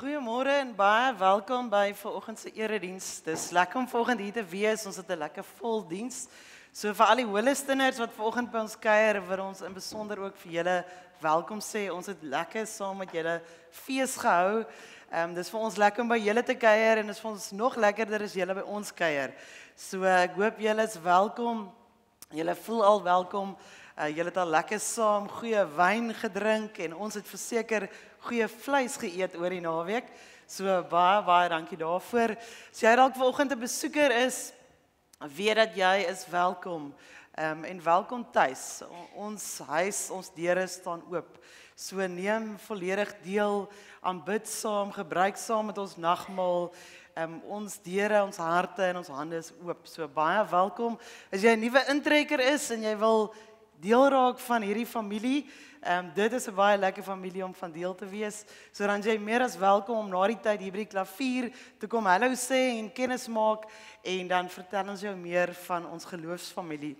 Goeiemôre en baie welkom by vanoggend se erediens. Dis lekker om vanoggend hier te wees. Ons het 'n lekker vol diens. So vir al die Holisteiners wat vanoggend by ons kuier, wil ons in besonder ook vir julle welkom sê. Ons het lekker saam met julle fees gehou. Dis vir ons lekker om by julle te kuier en dis vir ons nog lekkerder as julle by ons kuier. So ek hoop julle is welkom. Julle voel al welkom. Julle het al lekker saam goeie wyn gedrink en ons het verseker goeie vleis geëet oor die naweek. So baie dankie daarvoor. As jy dalk vanoggend 'n besoeker is, weet dat jy is welkom. En welkom tuis. Ons huis, ons deure staan oop. So neem volledig deel, aanbid saam, gebruik saam met ons nagmaal. Ons deure, ons harte en ons hande is oop. So baie welkom. As jy 'n nuwe intrekker is en jy wil deel raak van hierdie familie, dit is 'n baie lekker familie om van deel te wees. So dan jy meer as welkom om na die tyd hier by die klavier te kom hallo sê en kennis maak en dan vertel ons jou meer van ons geloofsfamilie.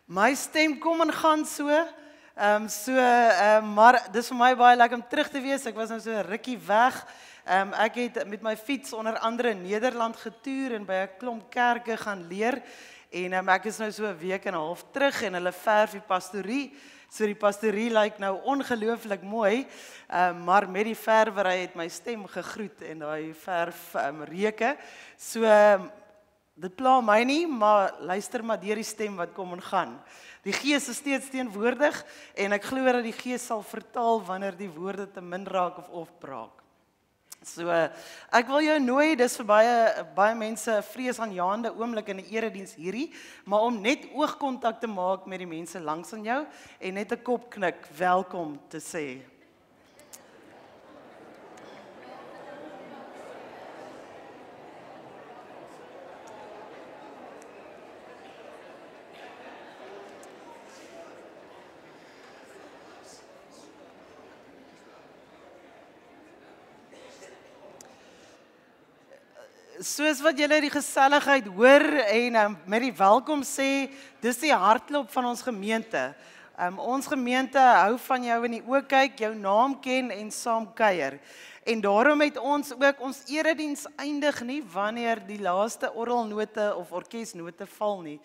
My stem kom en gaan so. Maar dis vir my baie lekker om terug te wees. Ek was nou so 'n rukkie weg. Ek het met my fiets onder andere in Nederland getoer en by 'n klomp kerke gaan leer. En ek is nou so 'n week en 'n half terug en hulle verf die pastorie. So die pastorie lyk nou ongelooflik mooi, maar met die verwery het my stem gegroet en daai verf reuke. So dit pla my nie, maar luister maar deur die stem wat kom en gaan. Die Gees is steeds teenwoordig en ek glo dat die Gees sal vertaal wanneer die woorde te min raak of opbraak. So ek wil jou nooi, dis vir baie mense 'n vreesaanjaende oomblik in 'n erediens hierdie, maar om net oogkontak te maak met die mense langs aan jou en net 'n kopknik welkom te sê. Soos wat julle die geselligheid hoor en met die welkom sê, dis die hartklop van ons gemeente. Ons gemeente hou van jou in die oë kyk, jou naam ken en saam kuier. En daarom het ons ook ons erediens eindig nie wanneer die laaste orgelnote of orkesnote val nie.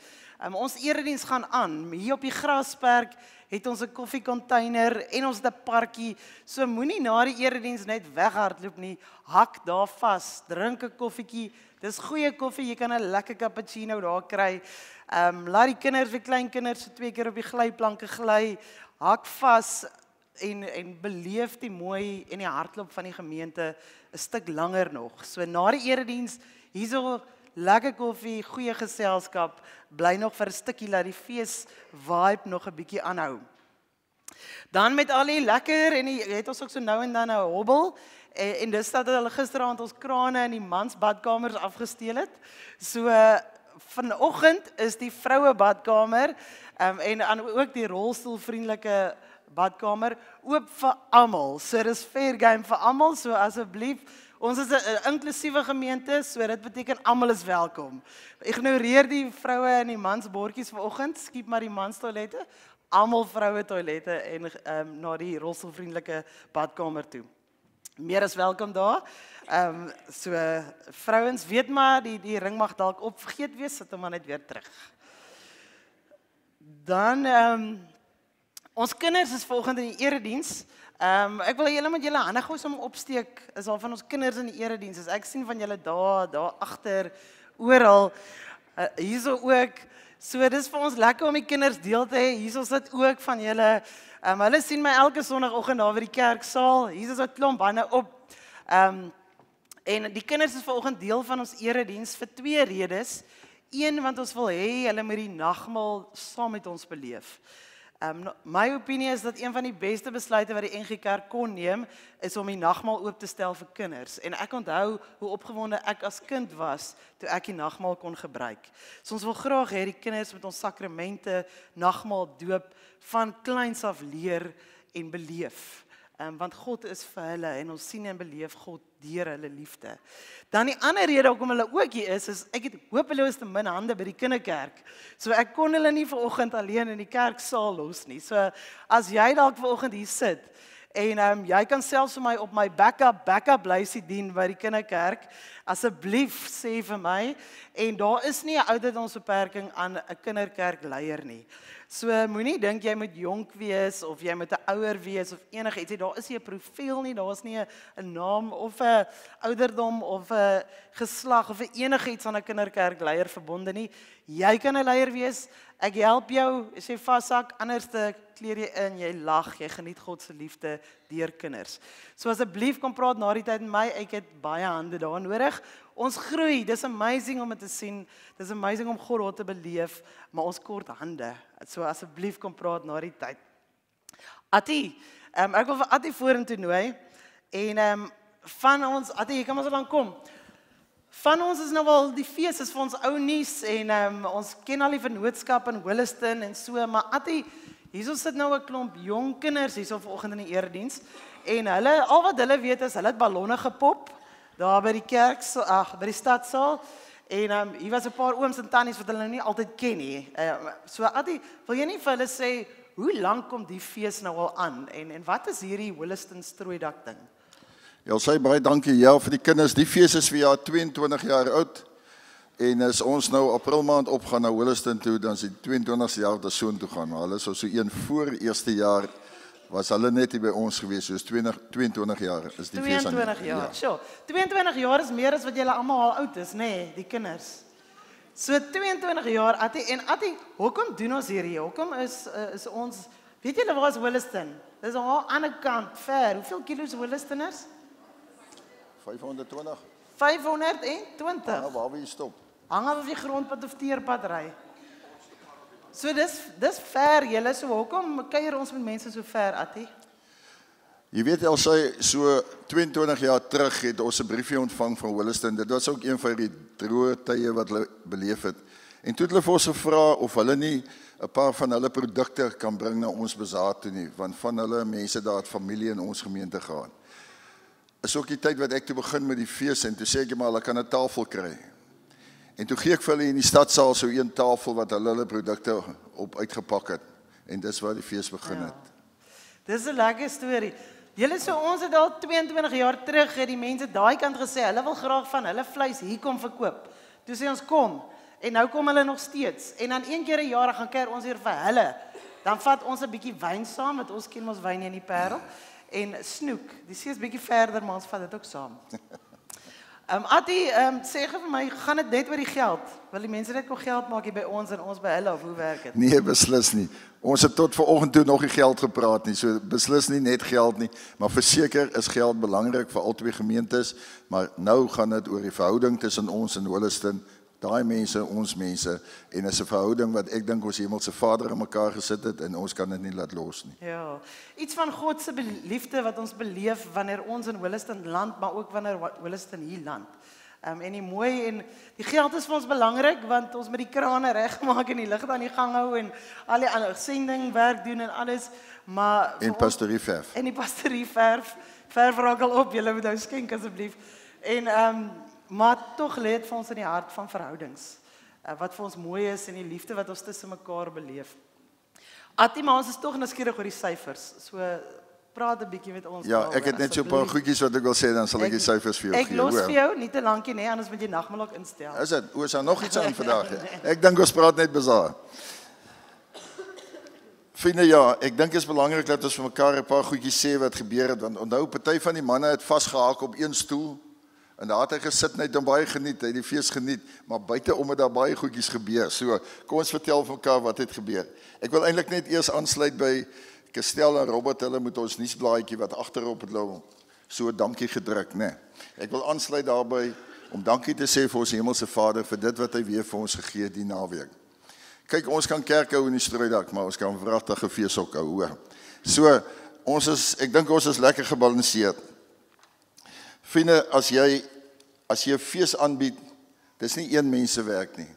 Ons erediens gaan aan. Hier op die Grasperk het ons 'n koffiecontainer en ons het 'n parkie. So moenie na die erediens net weghardloop nie. Hak daar vas, drink 'n koffietjie. Dis goeie koffie, jy kan 'n lekker cappuccino daar kry. Laat die kinders, die kleinkinders so 2 keer op die glyplanke gly. Hak vas en beleef die mooi en die hartklop van die gemeente 'n stuk langer nog. So na die erediens, hierso lekker koffie, goeie geselskap, bly nog vir 'n stukkie laat die fees vibe nog 'n bietjie aanhou. Dan met al die lekker en het ons ook so nou en dan 'n hobbel en dis dat hulle gisteraand ons krane in die mans badkamers afgesteel het. So vanoggend is die vroue badkamer en ook die rolstoelvriendelike badkamer oop vir almal. So dis fair game vir almal, so asseblief. Ons is 'n inklusiewe gemeente, so dit beteken almal is welkom. Ignoreer die vroue en die mans bordjies vanoggend, skiep maar die mans toilette, almal vroue toilette en na die rolstoelvriendelike badkamer toe. Meer as welkom daar. So vrouens, weet maar die ring mag dalk opvergeet wees, sit hom maar net weer terug. Dan ons kinders is vanoggend in die erediens. Ek wil julle met julle hande gou som opsteek, is al van ons kinders in die erediens. As ek sien van julle daar agter oral, hierso ook. So dis vir ons lekker om die kinders deel te hê. Hierso sit ook van julle. Hulle sien my elke Sondagoggend daar by die kerksaal. Hier is 'n klomp hande op. En die kinders is vanoggend deel van ons erediens vir 2 redes. Een, want ons wil hê hulle moet die nagmaal saam met ons beleef. My opinie is dat een van die beste besluite wat die NG Kerk kon neem, is om die nagmaal oop te stel vir kinders. En ek onthou hoe opgewonde ek as kind was, toe ek die nagmaal kon gebruik. So ons wil graag hê die kinders met ons sakramente, nagmaal, doop, van kleins af leer en beleef. Want God is vir hulle en ons sien en beleef God deur hulle liefde. Dan die ander rede hoekom hulle ook hier is ek het hopeloos te min hande by die kinderkerk. So ek kon hulle nie vanoggend alleen in die kerksaal los nie. So as jy dalk vanoggend hier sit En jy kan selfs vir my op my backup lysie dien by die kinderkerk. Asseblief sê vir my, en daar is nie 'n ouderdomsbeperking aan 'n kinderkerkleier nie. So moenie dink jy moet jonk wees of jy moet 'n ouer wees of enigiets nie. Daar is nie 'n profiel nie, daar is nie 'n naam of 'n ouderdom of 'n geslag of enigiets aan 'n kinderkerkleier verbonde nie. Jy kan 'n leier wees. Ek help jou as jy vashak, anderste kleer jy in, jy lag, jy geniet God se liefde deur kinders. So asseblief kom praat na die tyd met my, ek het baie hande daar nodig. Ons groei, dis amazing om dit te sien, dis amazing om God daar te beleef, maar ons kort hande. So asseblief kom praat na die tyd. Attie, ek wil vir Attie vorentoe nooi, en van ons, Attie, jy kan maar so lank kom. Van ons is nou wel, die fees is vir ons ou nuus, en ons ken al die vennootskap in Williston en so, maar Attie, hierso sit nou 'n klomp jong kinders hierso vanoggend in die erediens, en hulle, al wat hulle weet is, hulle het ballonne gepop, daar by die kerk, by die stadsaal, en hier was 'n paar ooms en tannies wat hulle nou nie altyd ken nie. So Attie, wil jy nie vir hulle sê, hoe lank kom die fees nou al aan, en wat is hierdie Williston strooidak ding? Ja, sê baie dankie vir die kinders. Die fees is vir jaar 22 jaar oud. En as ons nou April maand opgaan na Williston toe, dan is die 22ste jaar dat soon toe gaan. Maar hulle is so een voor eerste jaar, was hulle net hier by ons gewees, soos 22 jaar is die fees aan. 22 jaar, sure. 22 jaar is meer as wat julle almal al oud is, nee, die kinders. So 22 jaar, Attie, en Attie, hoekom doen ons hierdie? Hoekom is ons, weet julle waar is Williston? Dis aan die ander kant, ver. Hoeveel kilos Willistoners? 520. 520. Ja, waar wil jy stop? Hang af of jy grondpad of teerpad ry. So dis ver julle, so hoekom kuier ons met mense so ver, Attie? Jy weet al so 22 jaar terug het ons 'n briefie ontvang van Williston. Dit was ook een van die droë tye wat hulle beleef het. En toe het hulle vir ons gevra of hulle nie 'n paar van hulle produkte kan bring na ons bazaar toe nie, want van hulle mense daar het familie in ons gemeente gehad. Is ook die tyd wat ek toe begin met die fees, en toe sê ek maar hulle kan 'n tafel kry. En toe gee ek vir hulle in die stadsaal so een tafel wat hulle produkte op uitgepak het. En dis waar die fees begin het. Dis 'n lekker storie. Julle, so ons het al 22 jaar terug het die mense daai kant gesê, hulle wil graag van hulle vleis hier kom verkoop. Toe sê ons kom, en nou kom hulle nog steeds. En dan een keer 'n jaar gaan kuier ons hier vir hulle. Dan vat ons 'n bietjie wyn saam, want ons ken ons wyn in die Parel. En snoek, die see is bietjie verder, maar ons vat dit ook saam. Attie, sê vir my, gaan dit net oor die geld? Wil die mense net nog geld maak hier by ons en ons by hulle, of hoe werk dit? Nee, beslis nie. Ons het tot vanoggend toe nog nie geld gepraat nie, so beslis nie net geld nie, maar verseker is geld belangrik vir al twee gemeentes, maar nou gaan dit oor die verhouding tussen ons en Williston, daai mense, ons mense, en is 'n verhouding wat ek dink ons Hemelse Vader in mekaar gesit het, en ons kan dit nie laat los nie. Ja, iets van God se liefde wat ons beleef wanneer ons in Williston land, maar ook wanneer Williston hier land. En die mooi, en die geld is vir ons belangrik, want ons moet die krane regmaak en die ligte aan die gang hou, en al die ander sendingwerk doen en alles, maar... En pastorieverf. En die pastorieverf, verf raak al op, julle moet nou skenk asseblief. Maar tog lê dit vir ons in die hart van verhoudings, wat vir ons mooi is, en die liefde wat ons tussen mekaar beleef. Attie, maar ons is tog nuuskierig oor die syfers, so praat 'n bietjie met ons. Ja, ek het net so 'n paar goedjies wat ek wil sê, dan sal ek die syfers vir jou gee. Ek los vir jou, nie te lankie nie, anders moet jy nagmiddag instel. Is dit? Is daar nog iets aan vandag? Ek dink ons praat net bazaar. Vriende, ja, ek dink dit is belangrik dat ons vir mekaar 'n paar goedjies sê wat gebeur het, want onthou, party van die manne het vasgehaak op een stoel, en daar het hy gesit net en baie geniet, hy het die fees geniet, maar buite om het daar baie goedjies gebeur. So, kom ons vertel vir mekaar wat het gebeur. Ek wil eintlik net eers aansluit by Christel en Robert, hulle met ons nuusblaadjie wat agterop het loop, so dankie gedruk, né? Ek wil aansluit daarby om dankie te sê vir ons Hemelse Vader vir dit wat hy weer vir ons gegee het die naweek. Kyk, ons kan kerk hou in die strooidak, maar ons kan wragtige fees ook hou, hoor. So, ek dink ons is lekker gebalanseerd. Vriende, as jy 'n fees aanbied, dis nie een mens se werk nie.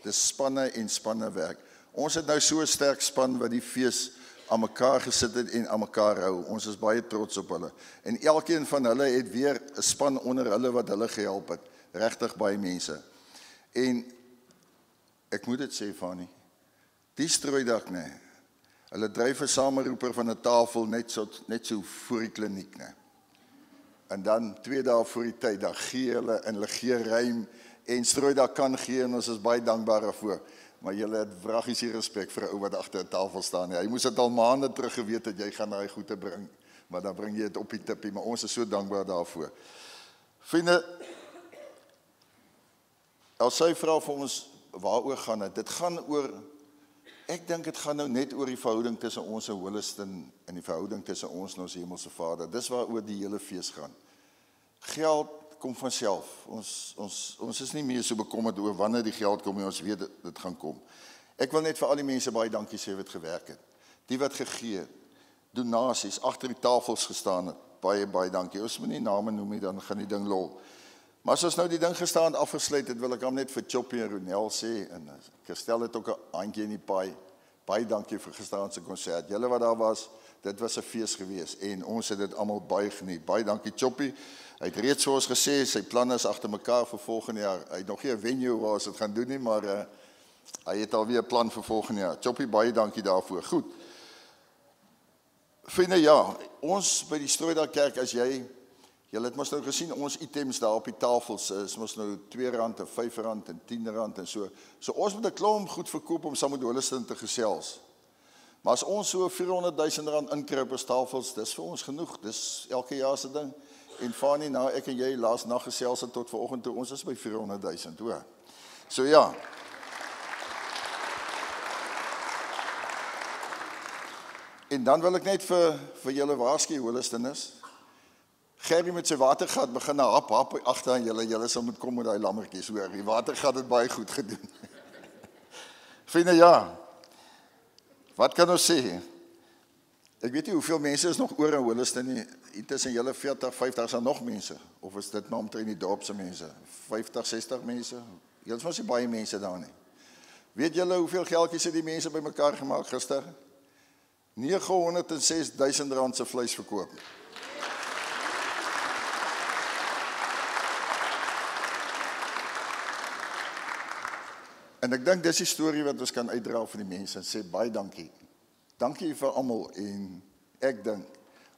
Dis spanne en spanne werk. Ons het nou so 'n sterk span wat die fees aan mekaar gesit het en aan mekaar hou. Ons is baie trots op hulle. En elkeen van hulle het weer 'n span onder hulle wat hulle gehelp het. Regtig baie mense. En ek moet dit sê, Fanny, die strooidak, nee. Hulle dryf 'n sameroeper van 'n tafel net so voor die kliniek, né? En dan 2 dae voor die tyd, dan gee hulle en hulle gee ruim en strooi daar kan gee en ons is baie dankbaar daarvoor. Maar julle het wraggies hier respek vir 'n ou wat agter 'n tafel staan. Hy moes dit al maande terug geweet het jy gaan daai goede bring, maar dan bring jy dit op die tippie, maar ons is so dankbaar daarvoor. Vriende, as sy vra vir ons waaroor gaan dit gaan oor, ek dink dit gaan nou net oor die verhouding tussen ons en Holliston en die verhouding tussen ons en ons hemelse Vader. Dis waaroor die hele fees gaan. Geld kom vanself. Ons is nie meer so bekommerd oor wanneer die geld kom, ons weet dit gaan kom. Ek wil net vir al die mense baie dankie sê wat gewerk het. Die wat gegee het, donasies, agter die tafels gestaan het, baie dankie. Ons moet nie name noem nie, dan gaan die ding lol. Maar as ons nou die ding gestaan afgesluit het, wil ek hom net vir Choppie en Ronel sê, en Christel het ook 'n handjie in die paai. Baie dankie vir gisterand se konsert. Julle wat daar was, dit was 'n fees gewees en ons het dit almal baie geniet. Baie dankie Choppie. Hy het reeds vir ons gesê sy planne is agter mekaar vir volgende jaar. Hy het nog nie 'n venue waar ons dit gaan doen nie, maar hy het alweer 'n plan vir volgende jaar. Choppie, baie dankie daarvoor. Goed. Vriende, ja, ons by die Strooidaal Kerk, as julle het mos nou gesien, ons items daar op die tafels is mos nou R2 en R5 en R10 en so. So ons moet 'n klomp goed verkoop om saam met Holliston te gesels. Maar as ons so R400,000 inkry op ons tafels, dis vir ons genoeg. Dis elke jaar se ding. En Fanny, nou ek en jy laas nag gesels het tot vanoggend toe, ons is by R400,000, hoor. So ja. En dan wil ek net vir julle waarsku, Holliston is. Gerrie met sy watergat begin na hap agter aan julle sal moet kom met daai lammertjies, hoor. Die watergat het baie goed gedoen. Vriende, ja. Wat kan ons sê? Ek weet nie hoeveel mense is nog oor in Holliston nie. Tussen julle 40, 50 is daar nog mense. Of is dit maar omtrent die dorpse mense? 50, 60 mense? Julle was nie baie mense daar nie. Weet julle hoeveel geldjies het die mense bymekaar gemaak gister? R906,000 se vleis verkoop. En ek dink dis die storie wat ons kan uitdra vir die mense en sê baie dankie. Dankie vir almal en ek dink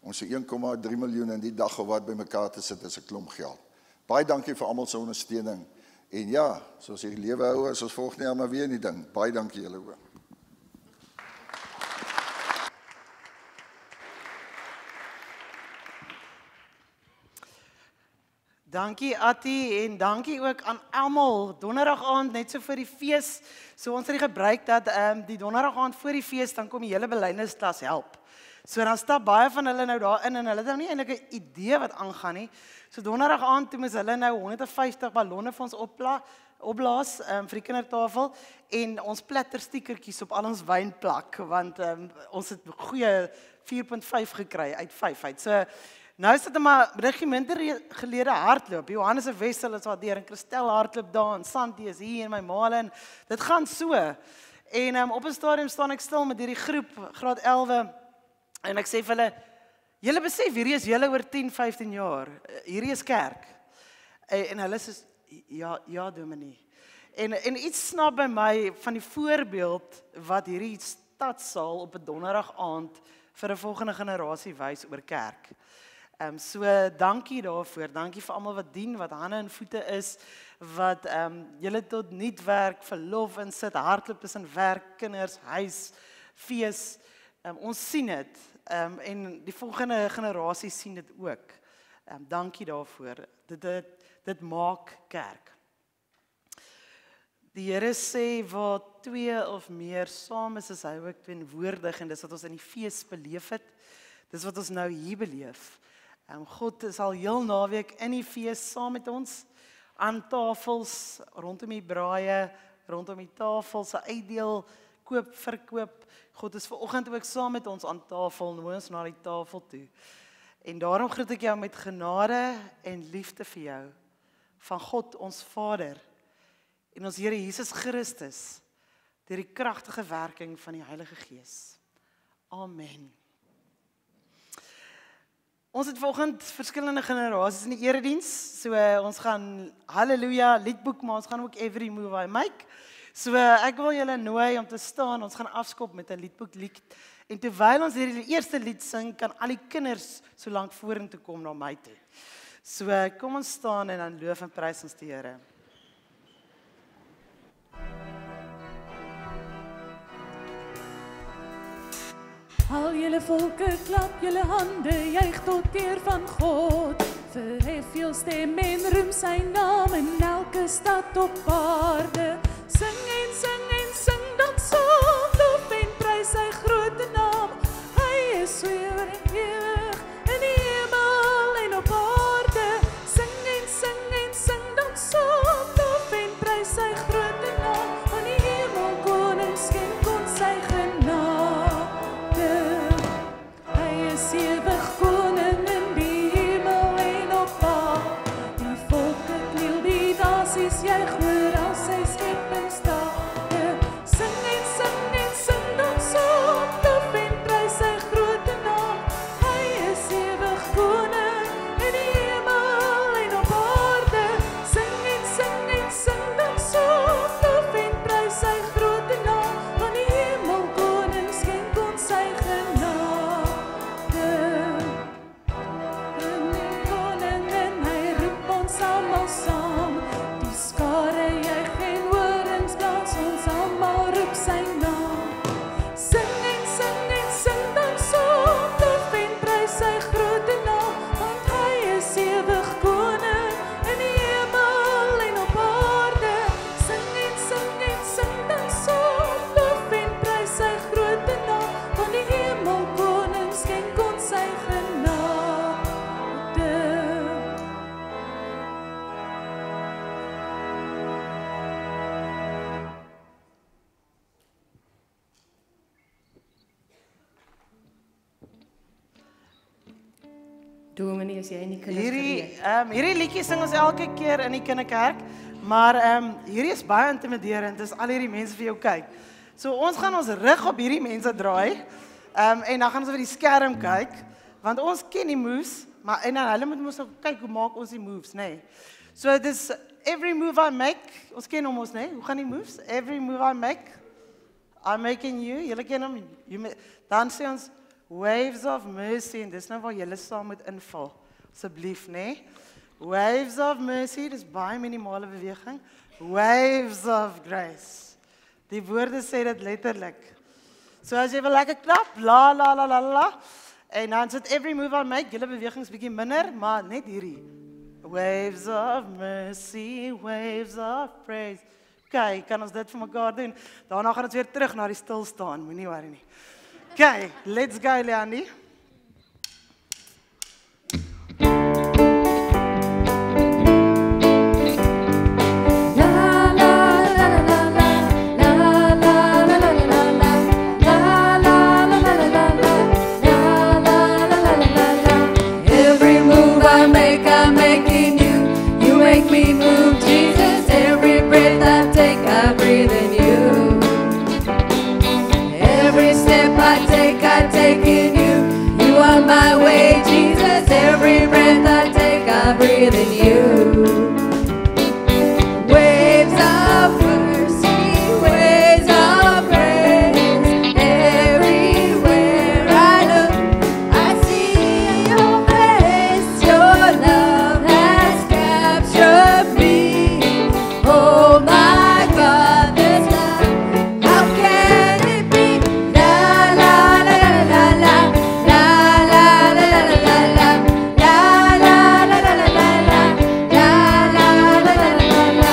ons se 1,3 miljoen in die dag of wat bymekaar te sit is 'n klomp geld. Baie dankie vir almal se ondersteuning. En ja, soos hierdie lewe hou as ons volgende jaar maar weer in die ding. Baie dankie julle ook. Dankie Attie en dankie ook aan almal. Donderdag aand net so vir die fees. So ons het gebruik dat die donderdag aand voor die fees dan kom die hele belydensklas help. So dan stap baie van hulle nou daar in en hulle het nou nie eintlik 'n idee wat aangaan nie. So donderdag aand toe moes hulle nou 150 ballonne vir ons opblaas vir die kindertafel en ons pletterstiekertjies op al ons wyn plak want ons het goeie 4.5 gekry uit 5 uit. So nou is dit maar regimente gelede hardloop. Johannes en Wessel is daar en Christel hardloop daar en Santi is hier en my maale en dit gaan so. En op 'n stadium staan ek stil met hierdie groep graad 11 en ek sê vir hulle, julle besef hierdie is julle oor 10, 15 jaar. Hierdie is kerk. En hulle sê ja dominee. En iets snap by my van die voorbeeld wat hierdie stadsaal op 'n donderdag aand vir 'n volgende generasie wys oor kerk. So dankie daarvoor. Dankie vir almal wat dien, wat hande en voete is, wat julle tot nuutwerk, verlof in sit, hardloop tussen werk, kinders, huis, fees. Ons sien dit en die volgende generasie sien dit ook. Dankie daarvoor. Dit maak kerk. Die Here sê waar 2 of meer saam is hy ook teenwoordig en dis wat ons in die fees beleef het. Dis wat ons nou hier beleef. God is al heel naweek in die fees saam met ons aan tafels, rondom die braaie, rondom die tafel, se uitdeel, koop, verkoop. God is vanoggend ook saam met ons aan tafel, nooi ons na die tafel toe. En daarom groet ek jou met genade en liefde vir jou, van God ons Vader, en ons Here Jesus Christus, deur die kragtige werking van die Heilige Gees. Amen. Ons het vanoggend verskillende generasies in die erediens, so ons gaan Halleluja liedboek, maar ons gaan ook Every Move I Make. So ek wil julle nooi om te staan, ons gaan afskop met 'n liedboek lied En terwyl ons hierdie eerste lied sing, kan al die kinders so lank vorentoe kom na my toe. So kom ons staan en dan loof en prys ons die Here. Al julle volke, klap julle hande, juig tot eer van God. Verhef jou stem en roem sy naam in elke stad op aarde. Sing en sing en sing dan saam, lof en prys sy grote naam. Hy is so ewig en ewig in die hemel en op aarde. Sing en sing dan saam, lof en prys sy grote naam. Van die hemel koning skenk ons sy genade. Hy is ewig koning in die hemel en op aarde. Die volke kniel, die nasies juig oor al sy skepingstade. Sing en sing dan saam, lof en prys sy grote naam. Hy is ewig koning in die hemel en op aarde. Sing dan saam, lof en prys sy grote naam. Van die hemel koning skenk ons sy genade. En die koning en hy roep ons almal saam. Die skare juig en horings dans, ons almal roep sy naam. Sing dan saam, lof en prys sy grote naam. Want hy is ewig koning in die hemel en op aarde. Sing dan saam, lof en prys sy grote naam. Van die hemel koning skenk ons sy genade. Dominee, as jy in die kinders gereed. Hierdie liedjie sing ons elke keer in die kinderkerk, maar hierdie is baie intimiderend, as al hierdie mense vir jou kyk. So ons gaan ons rug op hierdie mense draai, en dan gaan ons op die skerm kyk, want ons ken die moves, maar en dan hulle moet ons ook kyk hoe maak ons die moves, nee. So dis every move I make, ons ken hom ons, nee. Hoe gaan die moves? Every move I make, I'm making you, julle ken hom, dan sê ons waves of mercy, en dis nou waar julle saam moet invul, asseblief, nee. Waves of mercy, dis baie minimale beweging. Waves of grace. Die woorde sê dit letterlik. So as jy wil lekker klap, la la la la la, en dan sit every move I make, julle bewegings bietjie minder, maar net hierdie. Waves of mercy, waves of praise. Kyk, kan ons dit vir mekaar doen? Daarna gaan ons weer terug na die stilstaan, moenie worry nie. Okay, let's go, Leandy. Every move I make, I'm making you. You make me move, Jesus. Every breath I take, I breathe in you. Every step I take in you. You are my way, Jesus. Every breath I take, I breathe in you. Waves of mercy, waves of grace. Everywhere I look, I see your face. Your love has captured me. Oh my God, this love, how can it be? La la la la la la la la la la la la la la la la la la.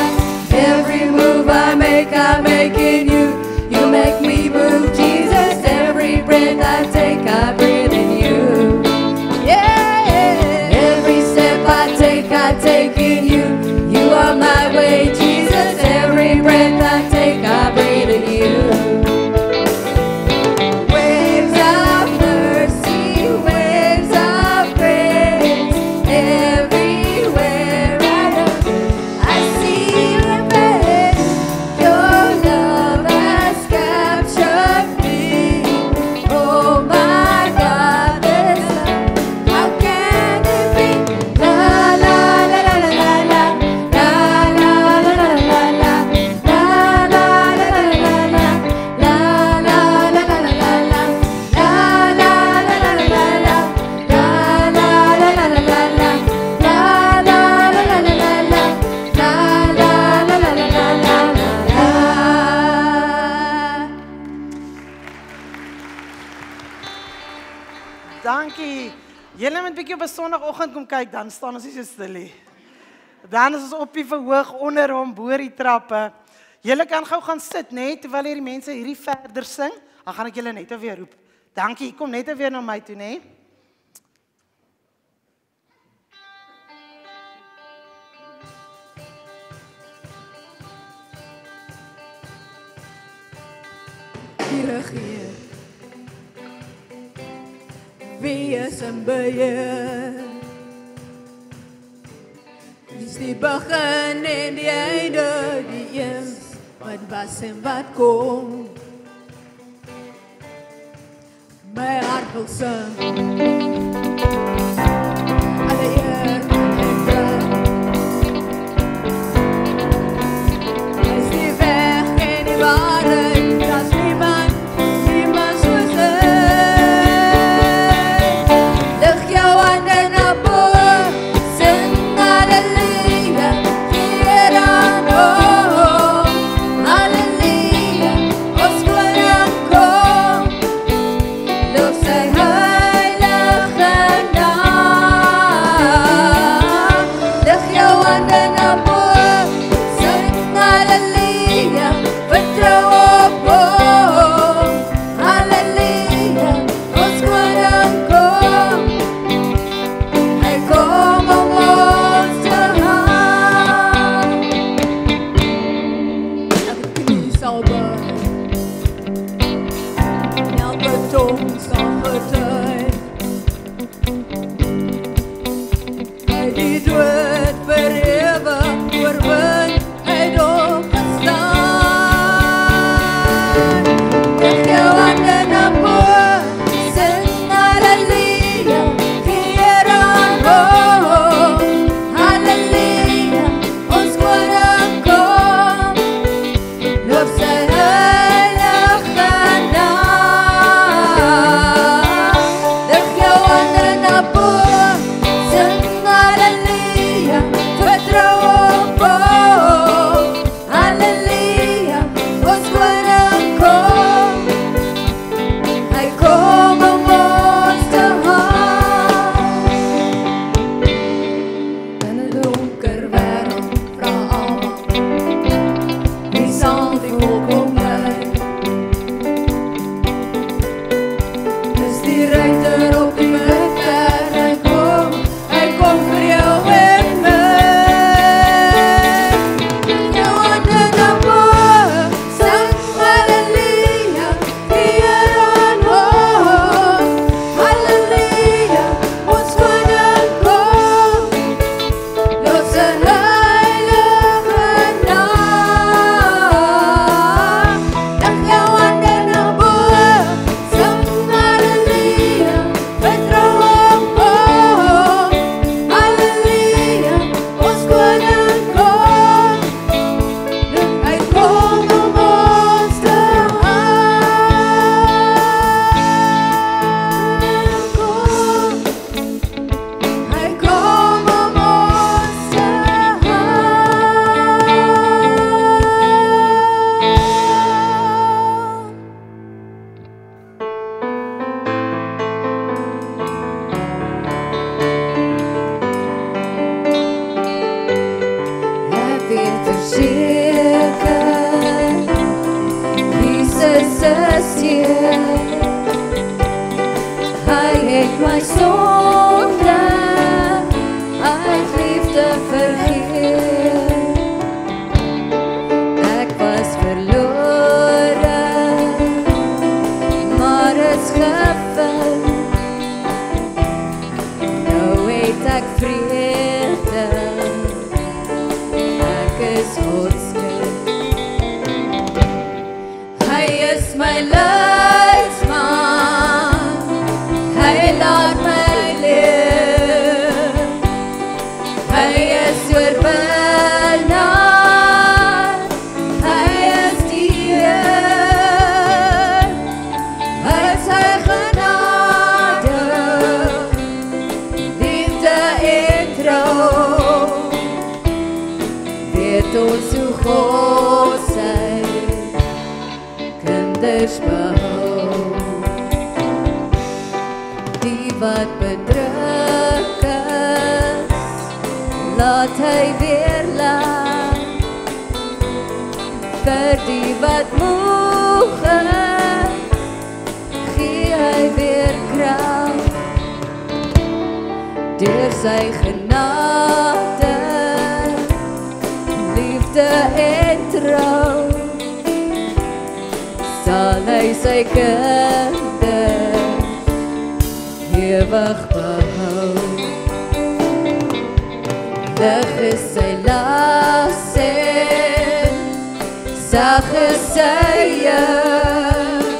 Every move I make, I'm making you. You make me move, Jesus. Every breath I take, I breathe in you. Yeah. Every step I take in you. You are my way, Jesus. Every breath I take, I breathe in you. Waves of mercy, waves of grace. Everywhere I look, I see your face. Your love has captured me. Oh my God, this love, how can it be? La la la la la la la la la dankie. Julle moet 'n bietjie op 'n Sondagoggend kom kyk, dan staan ons nie so stil nie. Dan is ons op die verhoog onder hom, bo die trappe. Julle kan gou gaan sit, net terwyl hierdie mense hierdie verder sing, dan gaan ek julle net weer roep. Dankie, kom net weer na my toe, né? Die regeer, wie is in beheer? Dis die begin en die einde, die eens wat was en wat kom. My hart wil sing, alle eer en dank. Is die weg en die waarheid, dat niemand soos hy. Lig jou hande na bo, sing halleluja, Heer aan hom. Halleluja, ons koning kom, loof sy heilige naam. Lig jou hande na bo, sing halleluja, vertrou op hom. Halleluja, ons koning kom, hy kom om ons te haal. Elke knie sal buig, en elke tong sal getuig. Hy die dood vir ewig oorwin, hy het opgestaan. Lig jou hande na bo, sing halleluja, Heer aan hom. Halleluja, ons koning kom, loof sy heilige naam. Lig jou hande na bo, sing halleluja, vertrou op hom. Halleluja, ons koning kom, hy kom om ons te haal. In 'n donker wêreld vra almal, wie sal die hoop kom lei? Dis die ryter op die middag, hy kom vir jou en my. Lig jou hande na bo, sing halleluja, Heer aan hom. Halleluja, ons koning kom, loof sy heilige naam. Lig jou hande na bo, sing halleluja, vertrou op hom. Halleluja, ons koning kom, hy kom om ons te haal. Hy kom om ons te haal. Ek weet verseker, Jesus is hier. Hy het my sonde uit liefde vergeef. Ek was verlore, maar is gevind. Nou het ek vrede, ek is Gods kind. Hy is my leidsman, hy laat my leef. Hy is oorwinnaar, hy is die Heer. Uit sy genade, liefde en trou, weet ons hoe God sy kinders behou. Die wat hy weer lag. Vir die wat moeg is, gee hy weer krag. Deur sy genade, liefde en trou, sal hy sy kinders ewig behou. Lig is sy las en sag is sy juk.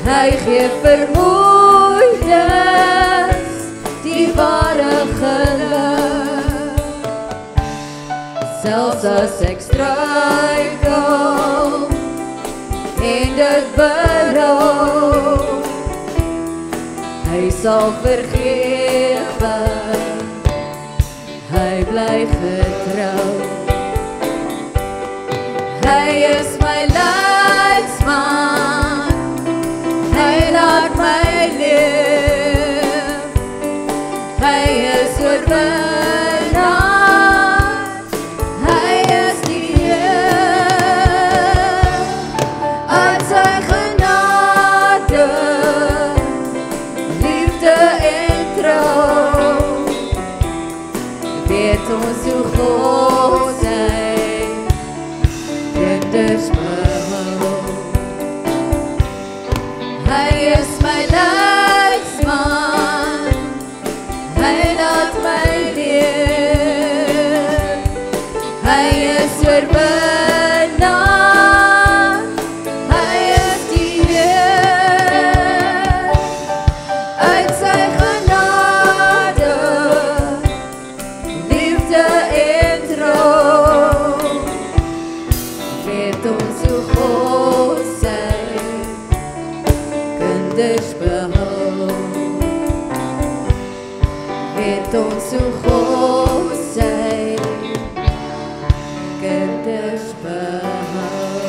Hy gee vermoeides die ware geluk. Selfs as ek struikel en dit berou, hy sal vergewe, hy bly getrou. Hy is my leidsman, hy laat my leef. Hy is oorwinnaar, hy is die Heer. Uit sy genade, liefde en trou, weet ons hoe God sy kinders behou. Hy is my leidsman, hy laat my leef. Hy is oorwinnaar, hy is die Heer. Uit sy genade, liefde en trou, weet ons hoe God sy kinders behou. Weet ons hoe God sy kinders behou.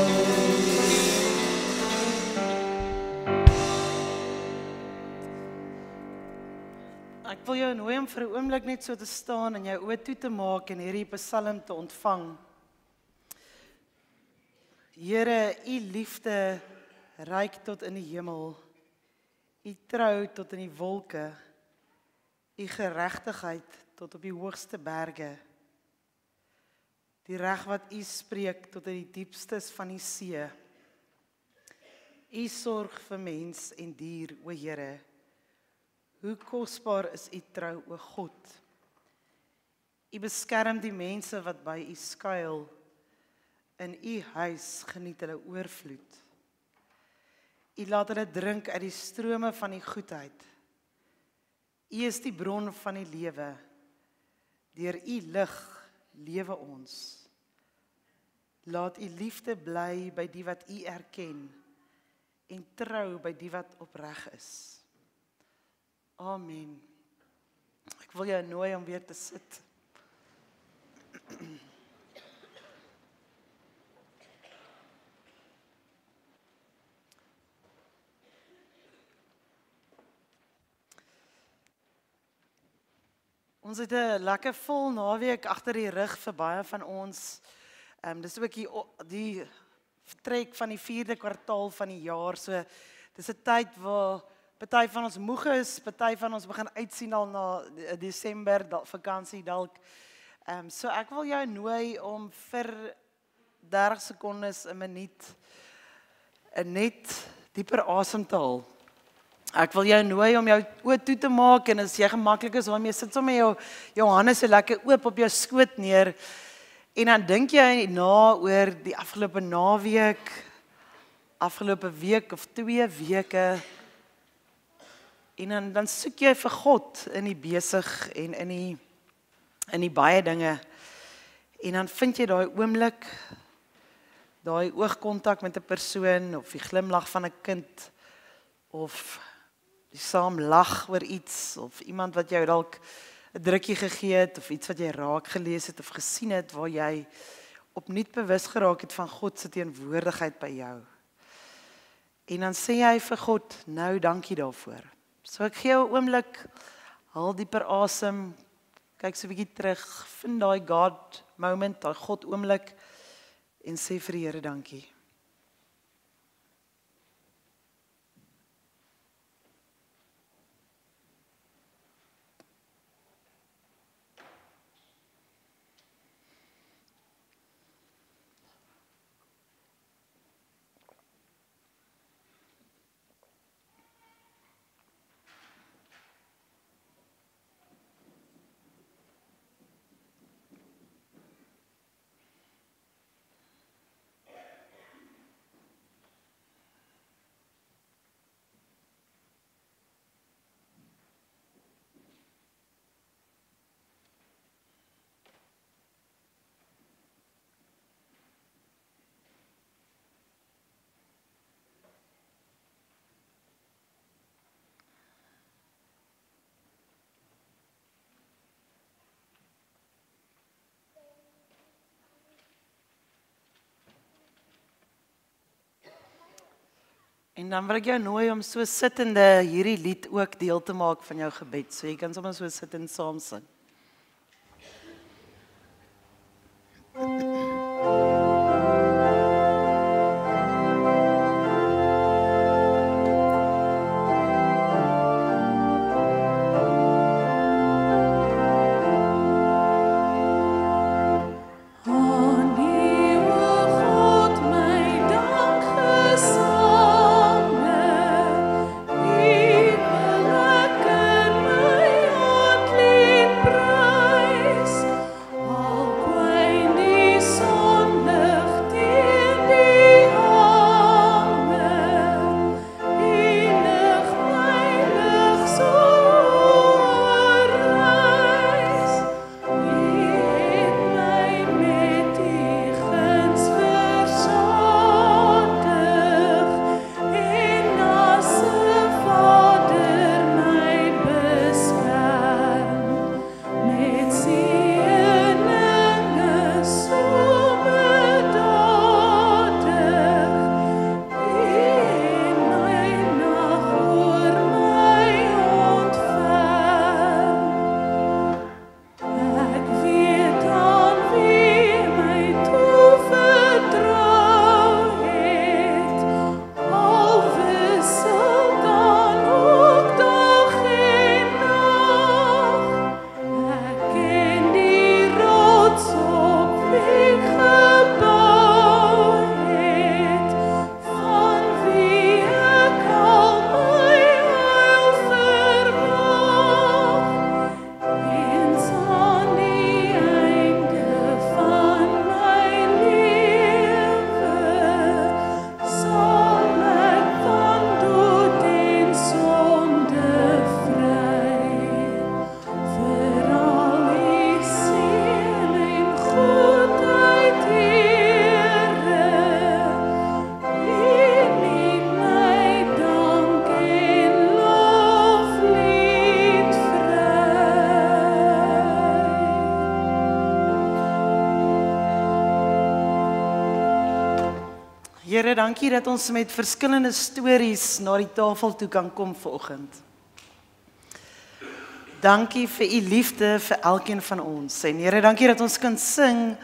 Ek wil jou nooi om vir 'n oomblik net so te staan en jou oë toe te maak en hierdie psalm te ontvang. Here, u liefde reik tot in die hemel, u trou tot in die wolke, u geregtigheid tot op die hoogste berge. Die reg wat u spreek tot in die diepstes van die see. U sorg vir mens en dier, o Here. Hoe kosbaar is u trou, o God. U beskerm die mense wat by u skuil. In u huis geniet hulle oorvloed. U laat hulle drink uit die strome van die goedheid. U is die bron van die lewe. Deur u lig lewe ons. Laat u liefde bly by die wat u erken en trou by die wat opreg is. Amen. Ek wil jou nooi om weer te sit. Ons het 'n lekker vol naweek agter die rug vir baie van ons. Dis ook die vertrek van die 4de kwartaal van die jaar. So dis 'n tyd waar party van ons moeg is, party van ons begin uitsien al na Desember vakansie dalk. So ek wil jou nooi om vir 30 sekondes, 'n minuut, net dieper asem te haal. Ek wil jou nooi om jou oë toe te maak en as jy gemaklik is waarmee sit sommer jou hande so lekker oop op jou skoot neer en dan dink jy na oor die afgelope naweek, afgelope week of 2 weke en dan soek jy vir God in die besig en in die baie dinge en dan vind jy daai oomblik, daai oogkontak met 'n persoon of die glimlag van 'n kind of die saam lag oor iets of iemand wat jou dalk 'n drukkie gegee het of iets wat jy raak gelees het of gesien het waar jy opnuut bewus geraak het van God se teenwoordigheid by jou. En dan sê jy vir God, nou dankie daarvoor. So ek gee jou 'n oomblik, haal dieper asem, Kyk so 'n bietjie terug, vind daai God moment, daai God oomblik en sê vir die Here dankie. En dan wil ek jou nooi om so sittende hierdie lied ook deel te maak van jou gebed. So jy kan sommer so sit en saam sing. Here, dankie dat ons met verskillende stories na die tafel toe kan kom vanoggend. Dankie vir u liefde vir elkeen van ons. En Here, dankie dat ons kan sing,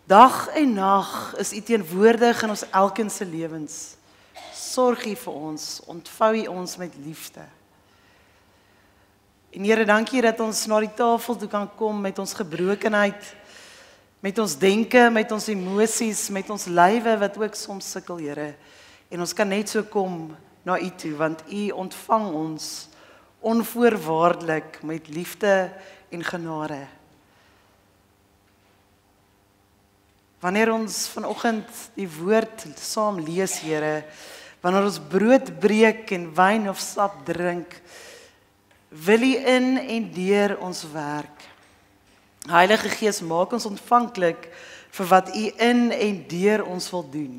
dag en nag is u teenwoordig in ons elkeen se lewens. Sorg u vir ons, ontvou u ons met liefde. En Here, dankie dat ons na die tafel toe kan kom met ons gebrokenheid, met ons denke, met ons emosies, met ons lywe wat ook soms sukkel, Here. En ons kan net so kom na u toe, want u ontvang ons onvoorwaardelik met liefde en genade. Wanneer ons vanoggend die woord saam lees, Here, wanneer ons brood breek en wyn of sap drink, wil u in en deur ons werk. Heilige Gees, maak ons ontvanklik vir wat u in en deur ons wil doen.